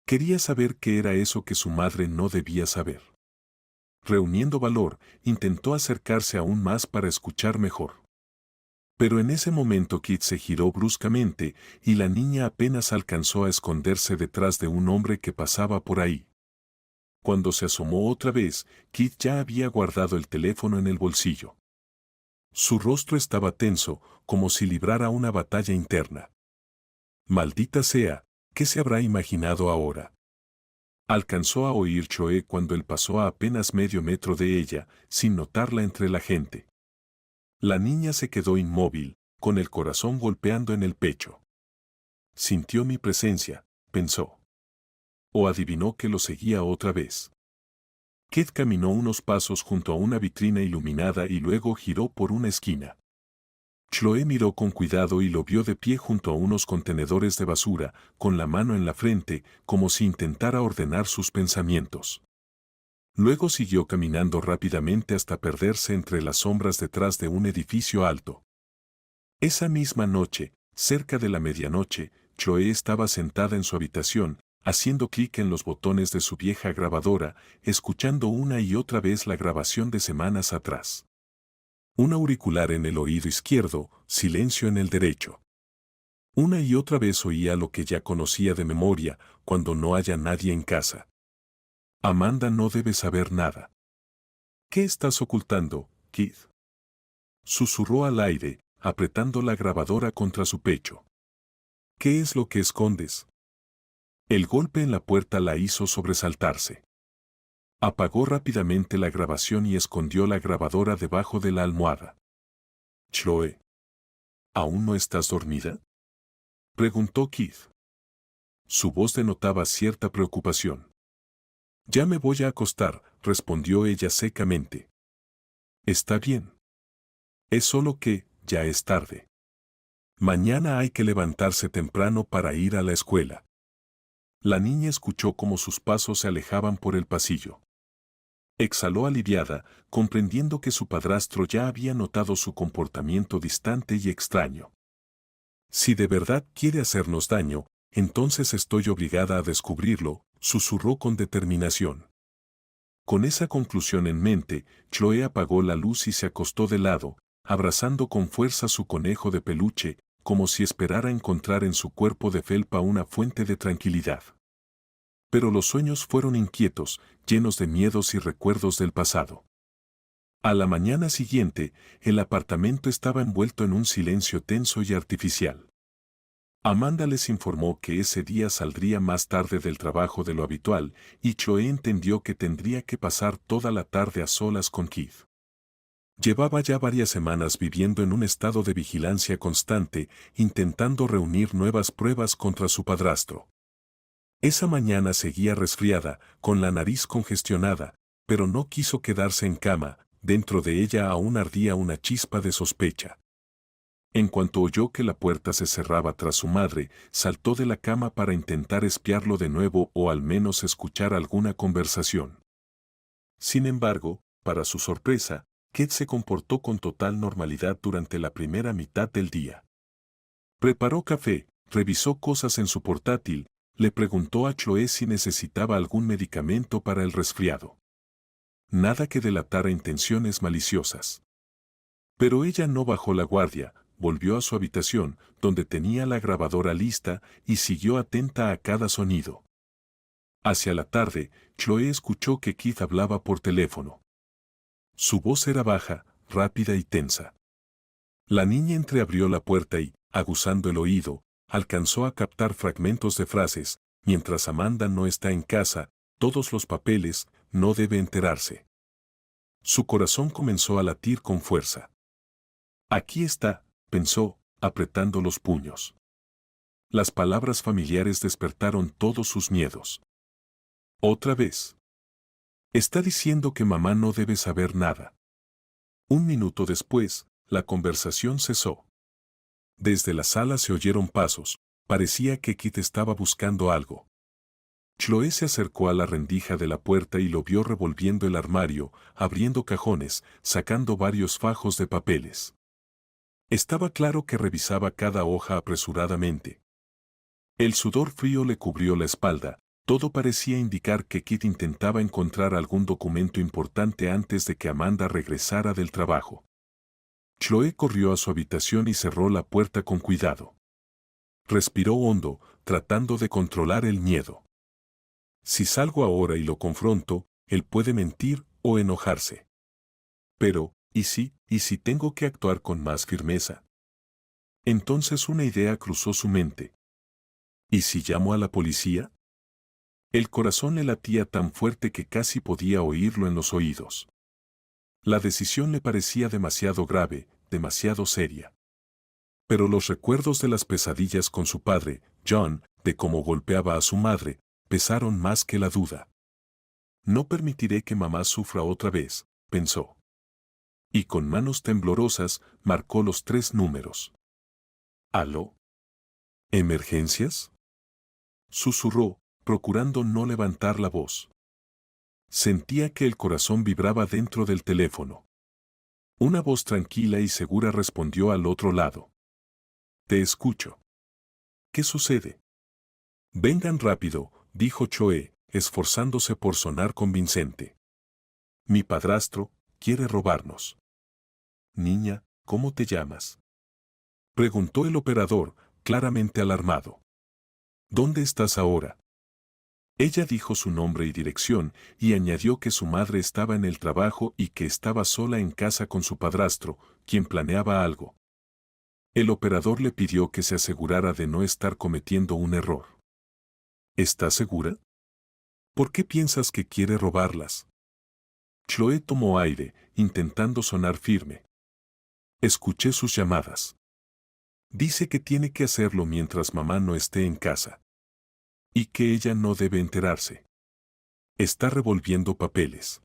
Quería saber qué era eso que su madre no debía saber. Reuniendo valor, intentó acercarse aún más para escuchar mejor. Pero en ese momento Keith se giró bruscamente y la niña apenas alcanzó a esconderse detrás de un hombre que pasaba por ahí. Cuando se asomó otra vez, Keith ya había guardado el teléfono en el bolsillo. Su rostro estaba tenso, como si librara una batalla interna. Maldita sea, ¿qué se habrá imaginado ahora? Alcanzó a oír Chloe cuando él pasó a apenas medio metro de ella, sin notarla entre la gente. La niña se quedó inmóvil, con el corazón golpeando en el pecho. Sintió mi presencia, pensó. O adivinó que lo seguía otra vez. Keith caminó unos pasos junto a una vitrina iluminada y luego giró por una esquina. Chloe miró con cuidado y lo vio de pie junto a unos contenedores de basura, con la mano en la frente, como si intentara ordenar sus pensamientos. Luego siguió caminando rápidamente hasta perderse entre las sombras detrás de un edificio alto. Esa misma noche, cerca de la medianoche, Chloe estaba sentada en su habitación, haciendo clic en los botones de su vieja grabadora, escuchando una y otra vez la grabación de semanas atrás. Un auricular en el oído izquierdo, silencio en el derecho. Una y otra vez oía lo que ya conocía de memoria, cuando no haya nadie en casa. Amanda no debe saber nada. ¿Qué estás ocultando, Keith? Susurró al aire, apretando la grabadora contra su pecho. ¿Qué es lo que escondes? El golpe en la puerta la hizo sobresaltarse. Apagó rápidamente la grabación y escondió la grabadora debajo de la almohada. Chloe, ¿aún no estás dormida? Preguntó Keith. Su voz denotaba cierta preocupación. Ya me voy a acostar, respondió ella secamente. Está bien. Es solo que, ya es tarde. Mañana hay que levantarse temprano para ir a la escuela. La niña escuchó cómo sus pasos se alejaban por el pasillo. Exhaló aliviada, comprendiendo que su padrastro ya había notado su comportamiento distante y extraño. Si de verdad quiere hacernos daño, entonces estoy obligada a descubrirlo, susurró con determinación. Con esa conclusión en mente, Chloe apagó la luz y se acostó de lado, abrazando con fuerza su conejo de peluche, como si esperara encontrar en su cuerpo de felpa una fuente de tranquilidad. Pero los sueños fueron inquietos, llenos de miedos y recuerdos del pasado. A la mañana siguiente, el apartamento estaba envuelto en un silencio tenso y artificial. Amanda les informó que ese día saldría más tarde del trabajo de lo habitual, y Chloe entendió que tendría que pasar toda la tarde a solas con Keith. Llevaba ya varias semanas viviendo en un estado de vigilancia constante, intentando reunir nuevas pruebas contra su padrastro. Esa mañana seguía resfriada, con la nariz congestionada, pero no quiso quedarse en cama, dentro de ella aún ardía una chispa de sospecha. En cuanto oyó que la puerta se cerraba tras su madre, saltó de la cama para intentar espiarlo de nuevo o al menos escuchar alguna conversación. Sin embargo, para su sorpresa, Kate se comportó con total normalidad durante la primera mitad del día. Preparó café, revisó cosas en su portátil, le preguntó a Chloe si necesitaba algún medicamento para el resfriado. Nada que delatara intenciones maliciosas. Pero ella no bajó la guardia, volvió a su habitación, donde tenía la grabadora lista, y siguió atenta a cada sonido. Hacia la tarde, Chloe escuchó que Keith hablaba por teléfono. Su voz era baja, rápida y tensa. La niña entreabrió la puerta y, aguzando el oído, alcanzó a captar fragmentos de frases: mientras Amanda no está en casa, todos los papeles, no debe enterarse. Su corazón comenzó a latir con fuerza. Aquí está, pensó, apretando los puños. Las palabras familiares despertaron todos sus miedos. Otra vez. Está diciendo que mamá no debe saber nada. Un minuto después, la conversación cesó. Desde la sala se oyeron pasos, parecía que Kit estaba buscando algo. Chloe se acercó a la rendija de la puerta y lo vio revolviendo el armario, abriendo cajones, sacando varios fajos de papeles. Estaba claro que revisaba cada hoja apresuradamente. El sudor frío le cubrió la espalda, todo parecía indicar que Kit intentaba encontrar algún documento importante antes de que Amanda regresara del trabajo. Chloe corrió a su habitación y cerró la puerta con cuidado. Respiró hondo, tratando de controlar el miedo. Si salgo ahora y lo confronto, él puede mentir o enojarse. Pero, ¿y si tengo que actuar con más firmeza? Entonces una idea cruzó su mente. ¿Y si llamo a la policía? El corazón le latía tan fuerte que casi podía oírlo en los oídos. La decisión le parecía demasiado grave, demasiado seria. Pero los recuerdos de las pesadillas con su padre, John, de cómo golpeaba a su madre, pesaron más que la duda. No permitiré que mamá sufra otra vez, pensó. Y con manos temblorosas, marcó los 3 números. ¿Aló? ¿Emergencias?, susurró, procurando no levantar la voz. Sentía que el corazón vibraba dentro del teléfono. Una voz tranquila y segura respondió al otro lado. Te escucho. ¿Qué sucede? Vengan rápido, dijo Chloe, esforzándose por sonar convincente. Mi padrastro quiere robarnos. Niña, ¿cómo te llamas?, preguntó el operador, claramente alarmado. ¿Dónde estás ahora? Ella dijo su nombre y dirección, y añadió que su madre estaba en el trabajo y que estaba sola en casa con su padrastro, quien planeaba algo. El operador le pidió que se asegurara de no estar cometiendo un error. ¿Estás segura? ¿Por qué piensas que quiere robarlas? Chloe tomó aire, intentando sonar firme. Escuché sus llamadas. Dice que tiene que hacerlo mientras mamá no esté en casa. Y que ella no debe enterarse. Está revolviendo papeles.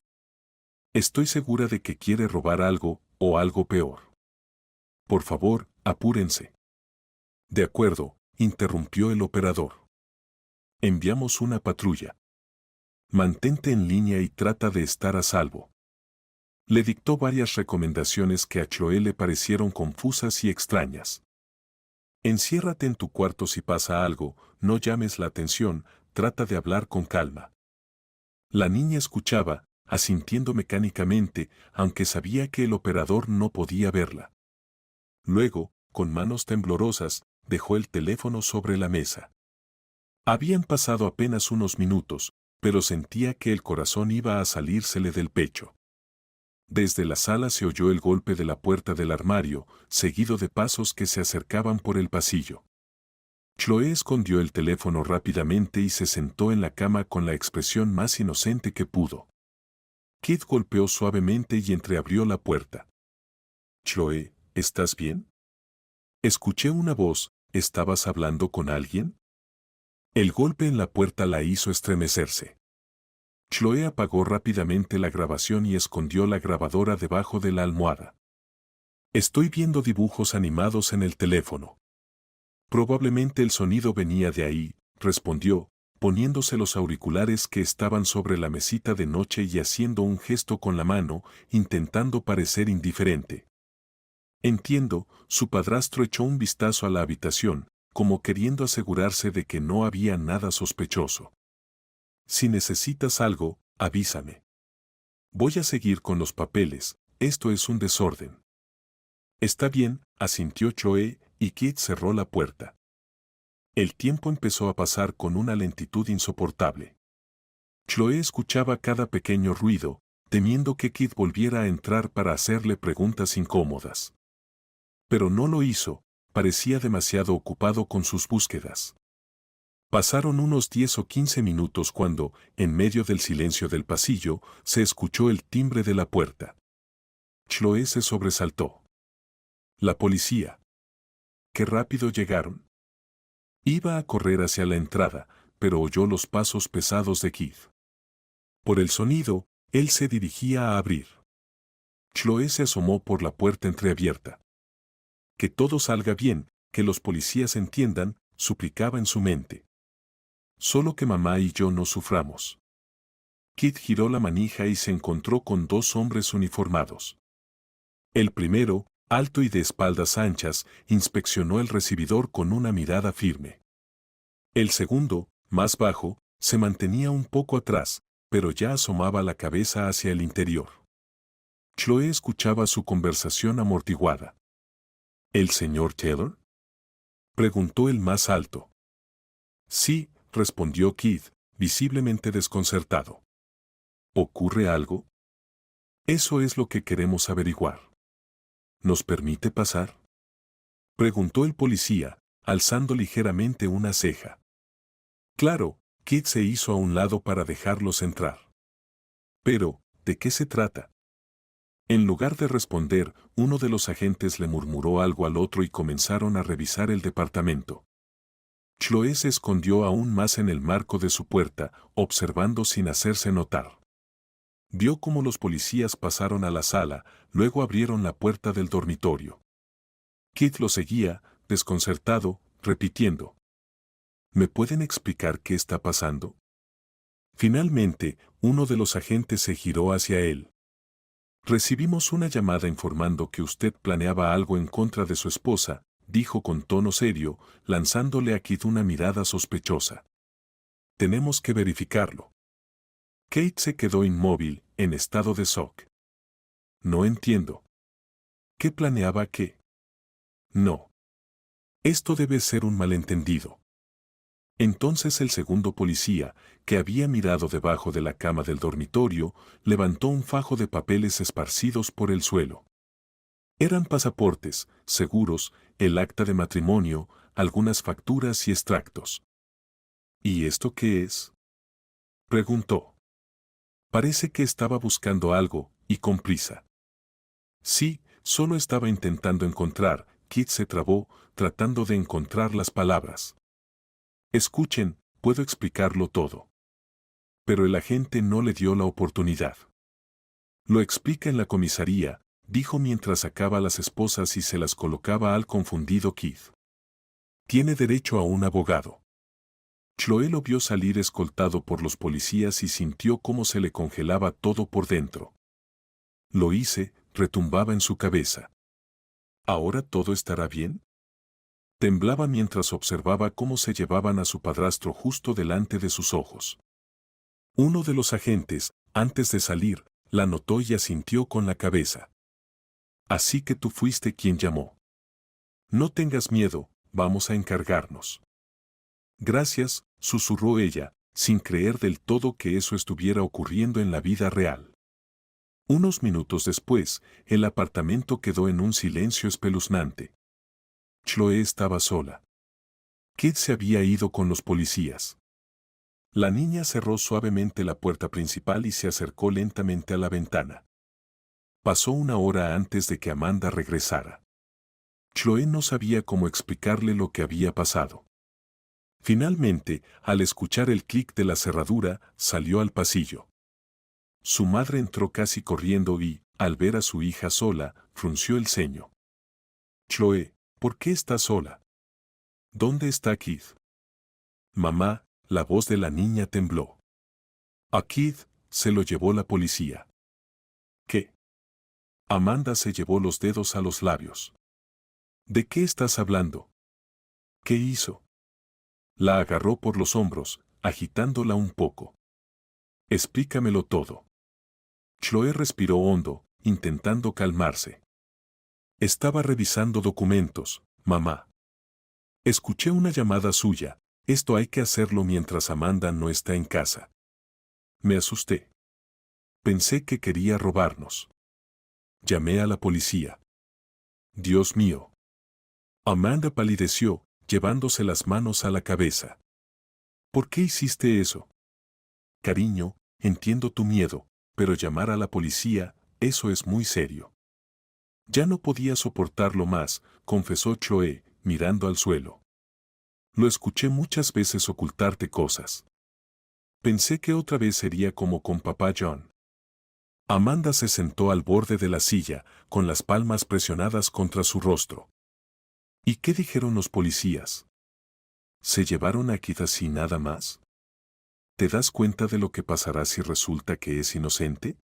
Estoy segura de que quiere robar algo, o algo peor. Por favor, apúrense. De acuerdo, interrumpió el operador. Enviamos una patrulla. Mantente en línea y trata de estar a salvo. Le dictó varias recomendaciones que a Chloe le parecieron confusas y extrañas. Enciérrate en tu cuarto si pasa algo, no llames la atención, trata de hablar con calma. La niña escuchaba, asintiendo mecánicamente, aunque sabía que el operador no podía verla. Luego, con manos temblorosas, dejó el teléfono sobre la mesa. Habían pasado apenas unos minutos, pero sentía que el corazón iba a salírsele del pecho. Desde la sala se oyó el golpe de la puerta del armario, seguido de pasos que se acercaban por el pasillo. Chloe escondió el teléfono rápidamente y se sentó en la cama con la expresión más inocente que pudo. Kit golpeó suavemente y entreabrió la puerta. Chloe, ¿estás bien? Escuché una voz, ¿estabas hablando con alguien? El golpe en la puerta la hizo estremecerse. Chloe apagó rápidamente la grabación y escondió la grabadora debajo de la almohada. Estoy viendo dibujos animados en el teléfono. Probablemente el sonido venía de ahí, respondió, poniéndose los auriculares que estaban sobre la mesita de noche y haciendo un gesto con la mano, intentando parecer indiferente. Entiendo, su padrastro echó un vistazo a la habitación, como queriendo asegurarse de que no había nada sospechoso. Si necesitas algo, avísame. Voy a seguir con los papeles, esto es un desorden. Está bien, asintió Chloe, y Kit cerró la puerta. El tiempo empezó a pasar con una lentitud insoportable. Chloe escuchaba cada pequeño ruido, temiendo que Kit volviera a entrar para hacerle preguntas incómodas. Pero no lo hizo, parecía demasiado ocupado con sus búsquedas. Pasaron unos 10 o 15 minutos cuando, en medio del silencio del pasillo, se escuchó el timbre de la puerta. Chloe se sobresaltó. La policía. ¡Qué rápido llegaron! Iba a correr hacia la entrada, pero oyó los pasos pesados de Keith. Por el sonido, él se dirigía a abrir. Chloe se asomó por la puerta entreabierta. Que todo salga bien, que los policías entiendan, suplicaba en su mente. Solo que mamá y yo no suframos. Keith giró la manija y se encontró con dos hombres uniformados. El primero, alto y de espaldas anchas, inspeccionó el recibidor con una mirada firme. El segundo, más bajo, se mantenía un poco atrás, pero ya asomaba la cabeza hacia el interior. Chloe escuchaba su conversación amortiguada. ¿El señor Taylor? Preguntó el más alto. Sí, respondió Keith, visiblemente desconcertado. ¿Ocurre algo? Eso es lo que queremos averiguar. ¿Nos permite pasar? Preguntó el policía, alzando ligeramente una ceja. Claro, Keith se hizo a un lado para dejarlos entrar. Pero, ¿de qué se trata? En lugar de responder, uno de los agentes le murmuró algo al otro y comenzaron a revisar el departamento. Chloe se escondió aún más en el marco de su puerta, observando sin hacerse notar. Vio cómo los policías pasaron a la sala, luego abrieron la puerta del dormitorio. Keith lo seguía, desconcertado, repitiendo. ¿Me pueden explicar qué está pasando? Finalmente, uno de los agentes se giró hacia él. Recibimos una llamada informando que usted planeaba algo en contra de su esposa, dijo con tono serio, lanzándole a Keith una mirada sospechosa. Tenemos que verificarlo. Kate se quedó inmóvil, en estado de shock. No entiendo. ¿Qué planeaba qué? No. Esto debe ser un malentendido. Entonces el segundo policía, que había mirado debajo de la cama del dormitorio, levantó un fajo de papeles esparcidos por el suelo. Eran pasaportes, seguros, el acta de matrimonio, algunas facturas y extractos. ¿Y esto qué es? Preguntó. Parece que estaba buscando algo, y con prisa. Sí, solo estaba intentando encontrar. Keith se trabó, tratando de encontrar las palabras. Escuchen, puedo explicarlo todo. Pero el agente no le dio la oportunidad. Lo explica en la comisaría, dijo mientras sacaba las esposas y se las colocaba al confundido Keith. Tiene derecho a un abogado. Chloe lo vio salir escoltado por los policías y sintió cómo se le congelaba todo por dentro. Lo hice, retumbaba en su cabeza. ¿Ahora todo estará bien? Temblaba mientras observaba cómo se llevaban a su padrastro justo delante de sus ojos. Uno de los agentes, antes de salir, la notó y asintió con la cabeza. Así que tú fuiste quien llamó. No tengas miedo, vamos a encargarnos. Gracias, susurró ella, sin creer del todo que eso estuviera ocurriendo en la vida real. Unos minutos después, el apartamento quedó en un silencio espeluznante. Chloe estaba sola. Kate se había ido con los policías. La niña cerró suavemente la puerta principal y se acercó lentamente a la ventana. Pasó una hora antes de que Amanda regresara. Chloe no sabía cómo explicarle lo que había pasado. Finalmente, al escuchar el clic de la cerradura, salió al pasillo. Su madre entró casi corriendo y, al ver a su hija sola, frunció el ceño. Chloe, ¿por qué estás sola? ¿Dónde está Keith? Mamá, la voz de la niña tembló. A Keith se lo llevó la policía. ¿Qué? Amanda se llevó los dedos a los labios. ¿De qué estás hablando? ¿Qué hizo? La agarró por los hombros, agitándola un poco. Explícamelo todo. Chloe respiró hondo, intentando calmarse. Estaba revisando documentos, mamá. Escuché una llamada suya. Esto hay que hacerlo mientras Amanda no está en casa. Me asusté. Pensé que quería robarnos. Llamé a la policía. Dios mío. Amanda palideció, llevándose las manos a la cabeza. ¿Por qué hiciste eso? Cariño, entiendo tu miedo, pero llamar a la policía, eso es muy serio. Ya no podía soportarlo más, confesó Chloe, mirando al suelo. Lo escuché muchas veces ocultarte cosas. Pensé que otra vez sería como con papá John. Amanda se sentó al borde de la silla, con las palmas presionadas contra su rostro. ¿Y qué dijeron los policías? ¿Se llevaron a Keith así nada más? ¿Te das cuenta de lo que pasará si resulta que es inocente?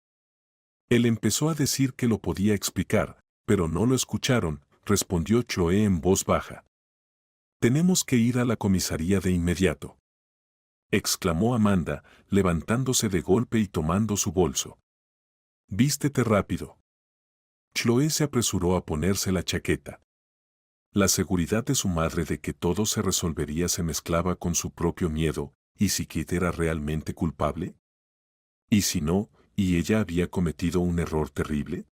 Él empezó a decir que lo podía explicar, pero no lo escucharon, respondió Chloe en voz baja. Tenemos que ir a la comisaría de inmediato, exclamó Amanda, levantándose de golpe y tomando su bolso. Vístete rápido. Chloe se apresuró a ponerse la chaqueta. La seguridad de su madre de que todo se resolvería se mezclaba con su propio miedo, ¿y si Keith era realmente culpable? ¿Y si no, y ella había cometido un error terrible?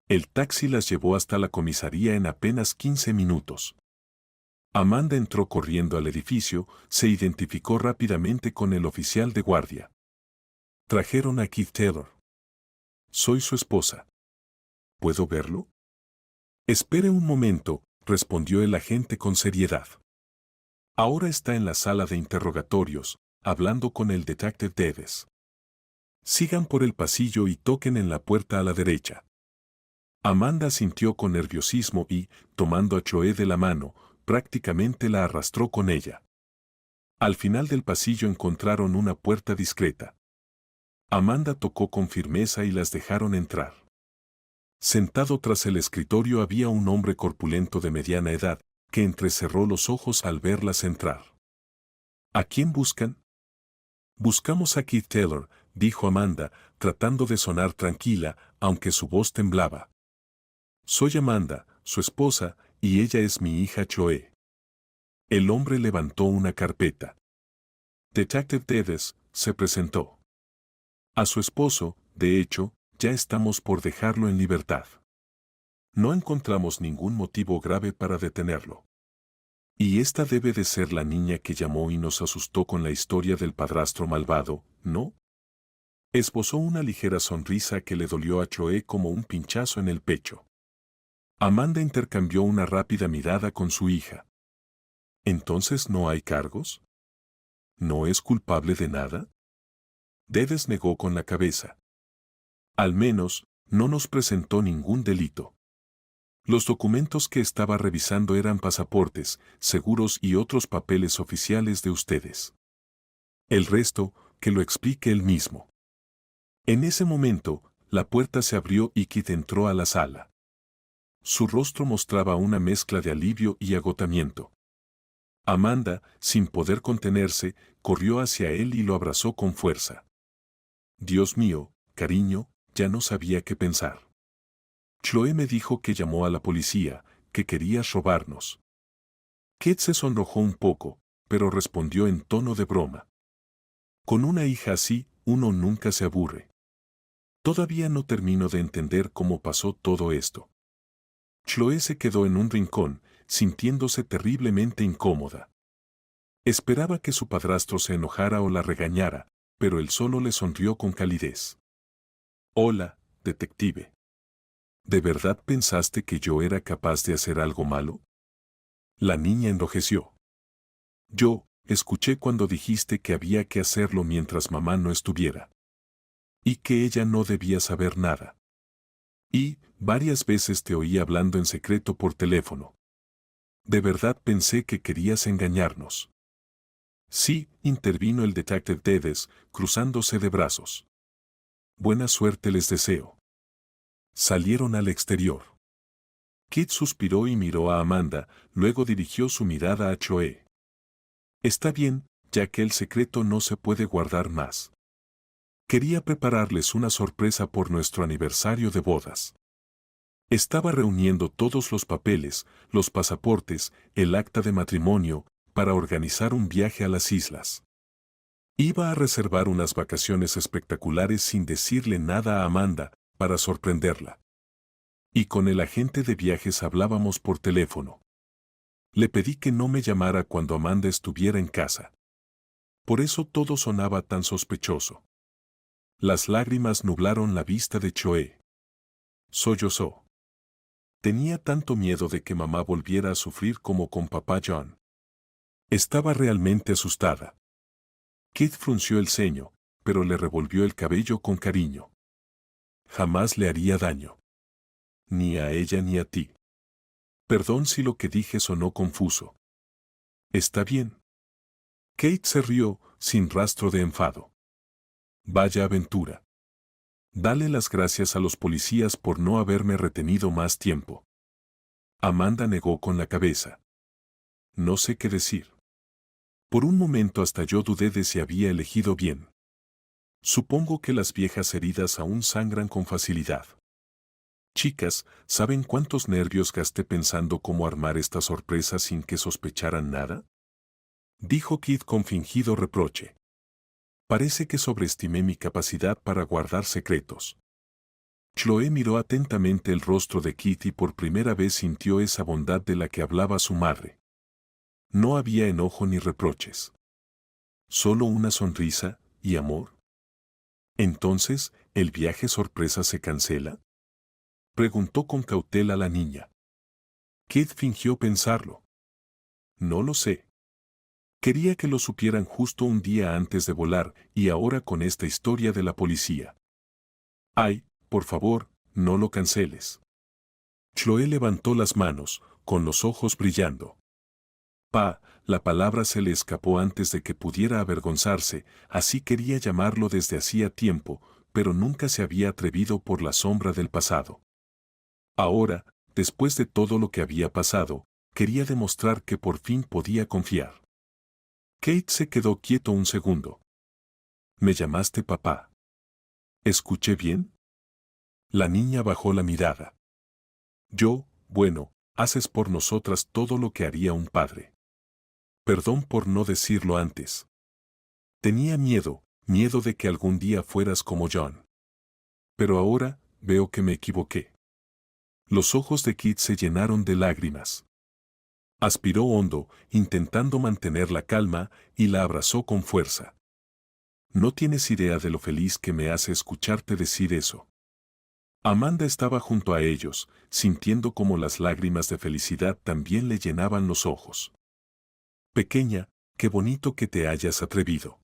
El taxi las llevó hasta la comisaría en apenas 15 minutos. Amanda entró corriendo al edificio, se identificó rápidamente con el oficial de guardia. Trajeron a Keith Taylor. Soy su esposa. ¿Puedo verlo? Espere un momento, respondió el agente con seriedad. Ahora está en la sala de interrogatorios, hablando con el detective Davis. Sigan por el pasillo y toquen en la puerta a la derecha. Amanda sintió con nerviosismo y, tomando a Chloe de la mano, prácticamente la arrastró con ella. Al final del pasillo encontraron una puerta discreta. Amanda tocó con firmeza y las dejaron entrar. Sentado tras el escritorio había un hombre corpulento de mediana edad, que entrecerró los ojos al verlas entrar. ¿A quién buscan? Buscamos a Keith Taylor, dijo Amanda, tratando de sonar tranquila, aunque su voz temblaba. Soy Amanda, su esposa, y ella es mi hija Chloe. El hombre levantó una carpeta. Detective Davis se presentó. A su esposo, de hecho, ya estamos por dejarlo en libertad. No encontramos ningún motivo grave para detenerlo. Y esta debe de ser la niña que llamó y nos asustó con la historia del padrastro malvado, ¿no? Esbozó una ligera sonrisa que le dolió a Chloe como un pinchazo en el pecho. Amanda intercambió una rápida mirada con su hija. ¿Entonces no hay cargos? ¿No es culpable de nada? Davis negó con la cabeza. Al menos, no nos presentó ningún delito. Los documentos que estaba revisando eran pasaportes, seguros y otros papeles oficiales de ustedes. El resto, que lo explique él mismo. En ese momento, la puerta se abrió y Keith entró a la sala. Su rostro mostraba una mezcla de alivio y agotamiento. Amanda, sin poder contenerse, corrió hacia él y lo abrazó con fuerza. Dios mío, cariño, ya no sabía qué pensar. Chloe me dijo que llamó a la policía, que querías robarnos. Keith se sonrojó un poco, pero respondió en tono de broma. Con una hija así, uno nunca se aburre. Todavía no termino de entender cómo pasó todo esto. Chloe se quedó en un rincón, sintiéndose terriblemente incómoda. Esperaba que su padrastro se enojara o la regañara, pero él solo le sonrió con calidez. Hola, detective. ¿De verdad pensaste que yo era capaz de hacer algo malo? La niña enrojeció. Yo, escuché cuando dijiste que había que hacerlo mientras mamá no estuviera. Y que ella no debía saber nada. Y, varias veces te oí hablando en secreto por teléfono. De verdad pensé que querías engañarnos. Sí, intervino el detective Dedes, cruzándose de brazos. Buena suerte les deseo. Salieron al exterior. Kit suspiró y miró a Amanda, luego dirigió su mirada a Choe. Está bien, ya que el secreto no se puede guardar más. Quería prepararles una sorpresa por nuestro aniversario de bodas. Estaba reuniendo todos los papeles, los pasaportes, el acta de matrimonio, para organizar un viaje a las islas. Iba a reservar unas vacaciones espectaculares sin decirle nada a Amanda, para sorprenderla. Y con el agente de viajes hablábamos por teléfono. Le pedí que no me llamara cuando Amanda estuviera en casa. Por eso todo sonaba tan sospechoso. Las lágrimas nublaron la vista de Choe. Sollozó. Tenía tanto miedo de que mamá volviera a sufrir como con papá John. Estaba realmente asustada. Kit frunció el ceño, pero le revolvió el cabello con cariño. Jamás le haría daño. Ni a ella ni a ti. Perdón si lo que dije sonó confuso. Está bien. Kate se rió, sin rastro de enfado. Vaya aventura. Dale las gracias a los policías por no haberme retenido más tiempo. Amanda negó con la cabeza. No sé qué decir. Por un momento hasta yo dudé de si había elegido bien. Supongo que las viejas heridas aún sangran con facilidad. Chicas, ¿saben cuántos nervios gasté pensando cómo armar esta sorpresa sin que sospecharan nada? Dijo Kit con fingido reproche. Parece que sobreestimé mi capacidad para guardar secretos. Chloe miró atentamente el rostro de Kit y por primera vez sintió esa bondad de la que hablaba su madre. No había enojo ni reproches. Solo una sonrisa y amor. Entonces, ¿el viaje sorpresa se cancela? Preguntó con cautela la niña. Kit fingió pensarlo. No lo sé. Quería que lo supieran justo un día antes de volar y ahora con esta historia de la policía. Ay, por favor, no lo canceles. Chloe levantó las manos, con los ojos brillando. Pa, la palabra se le escapó antes de que pudiera avergonzarse, así quería llamarlo desde hacía tiempo, pero nunca se había atrevido por la sombra del pasado. Ahora, después de todo lo que había pasado, quería demostrar que por fin podía confiar. Kate se quedó quieto un segundo. ¿Me llamaste papá? ¿Escuché bien? La niña bajó la mirada. Bueno, haces por nosotras todo lo que haría un padre. Perdón por no decirlo antes. Tenía miedo de que algún día fueras como John. Pero ahora, veo que me equivoqué. Los ojos de Kit se llenaron de lágrimas. Aspiró hondo, intentando mantener la calma, y la abrazó con fuerza. No tienes idea de lo feliz que me hace escucharte decir eso. Amanda estaba junto a ellos, sintiendo como las lágrimas de felicidad también le llenaban los ojos. Pequeña, qué bonito que te hayas atrevido.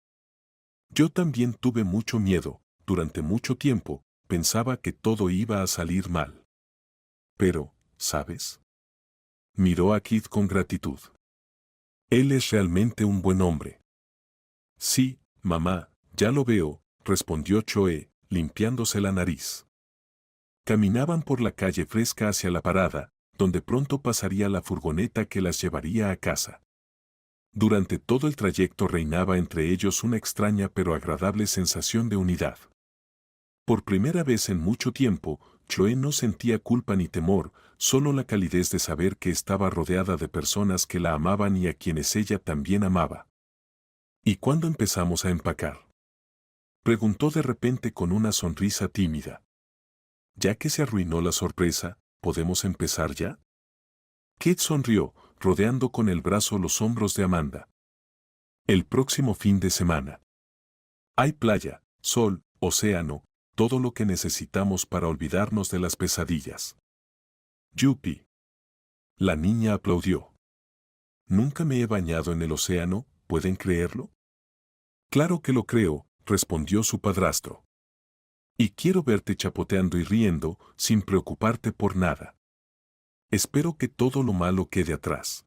Yo también tuve mucho miedo, durante mucho tiempo, pensaba que todo iba a salir mal. Pero, ¿sabes? Miró a Kit con gratitud. Él es realmente un buen hombre. Sí, mamá, ya lo veo, respondió Choe, limpiándose la nariz. Caminaban por la calle fresca hacia la parada, donde pronto pasaría la furgoneta que las llevaría a casa. Durante todo el trayecto reinaba entre ellos una extraña pero agradable sensación de unidad. Por primera vez en mucho tiempo, Chloe no sentía culpa ni temor, solo la calidez de saber que estaba rodeada de personas que la amaban y a quienes ella también amaba. ¿Y cuándo empezamos a empacar? Preguntó de repente con una sonrisa tímida. Ya que se arruinó la sorpresa, ¿podemos empezar ya? Kate sonrió, rodeando con el brazo los hombros de Amanda. El próximo fin de semana. Hay playa, sol, océano, todo lo que necesitamos para olvidarnos de las pesadillas. Yupi. La niña aplaudió. Nunca me he bañado en el océano, ¿pueden creerlo? Claro que lo creo, respondió su padrastro. Y quiero verte chapoteando y riendo, sin preocuparte por nada. Espero que todo lo malo quede atrás.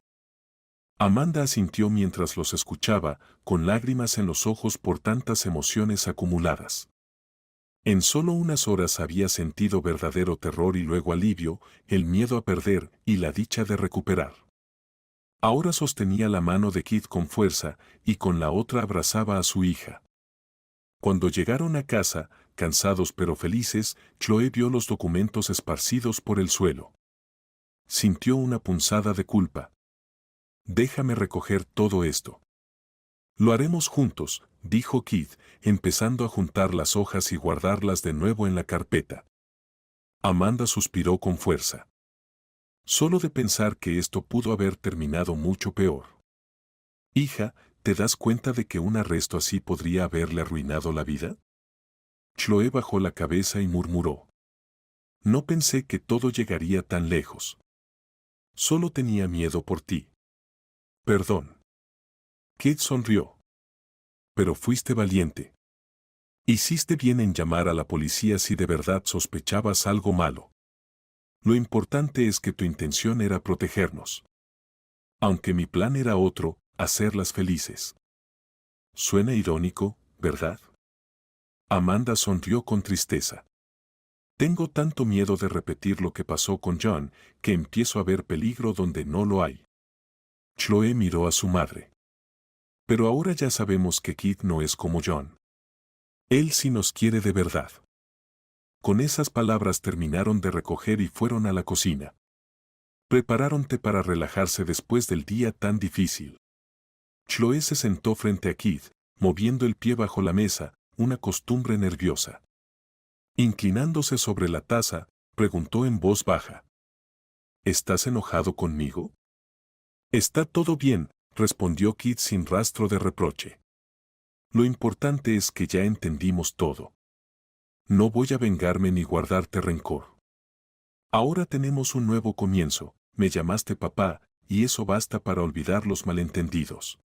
Amanda asintió mientras los escuchaba, con lágrimas en los ojos por tantas emociones acumuladas. En solo unas horas había sentido verdadero terror y luego alivio, el miedo a perder y la dicha de recuperar. Ahora sostenía la mano de Kit con fuerza y con la otra abrazaba a su hija. Cuando llegaron a casa, cansados pero felices, Chloe vio los documentos esparcidos por el suelo. Sintió una punzada de culpa. Déjame recoger todo esto. Lo haremos juntos, dijo Kit, empezando a juntar las hojas y guardarlas de nuevo en la carpeta. Amanda suspiró con fuerza. Solo de pensar que esto pudo haber terminado mucho peor. Hija, ¿te das cuenta de que un arresto así podría haberle arruinado la vida? Chloe bajó la cabeza y murmuró. No pensé que todo llegaría tan lejos. Solo tenía miedo por ti. Perdón. Kit sonrió. Pero fuiste valiente. Hiciste bien en llamar a la policía si de verdad sospechabas algo malo. Lo importante es que tu intención era protegernos. Aunque mi plan era otro, hacerlas felices. Suena irónico, ¿verdad? Amanda sonrió con tristeza. Tengo tanto miedo de repetir lo que pasó con John, que empiezo a ver peligro donde no lo hay. Chloe miró a su madre. Pero ahora ya sabemos que Kit no es como John. Él sí nos quiere de verdad. Con esas palabras terminaron de recoger y fueron a la cocina. Prepararon té para relajarse después del día tan difícil. Chloe se sentó frente a Kit, moviendo el pie bajo la mesa, una costumbre nerviosa. Inclinándose sobre la taza, preguntó en voz baja. ¿Estás enojado conmigo? Está todo bien, respondió Kit sin rastro de reproche. Lo importante es que ya entendimos todo. No voy a vengarme ni guardarte rencor. Ahora tenemos un nuevo comienzo, me llamaste papá, y eso basta para olvidar los malentendidos.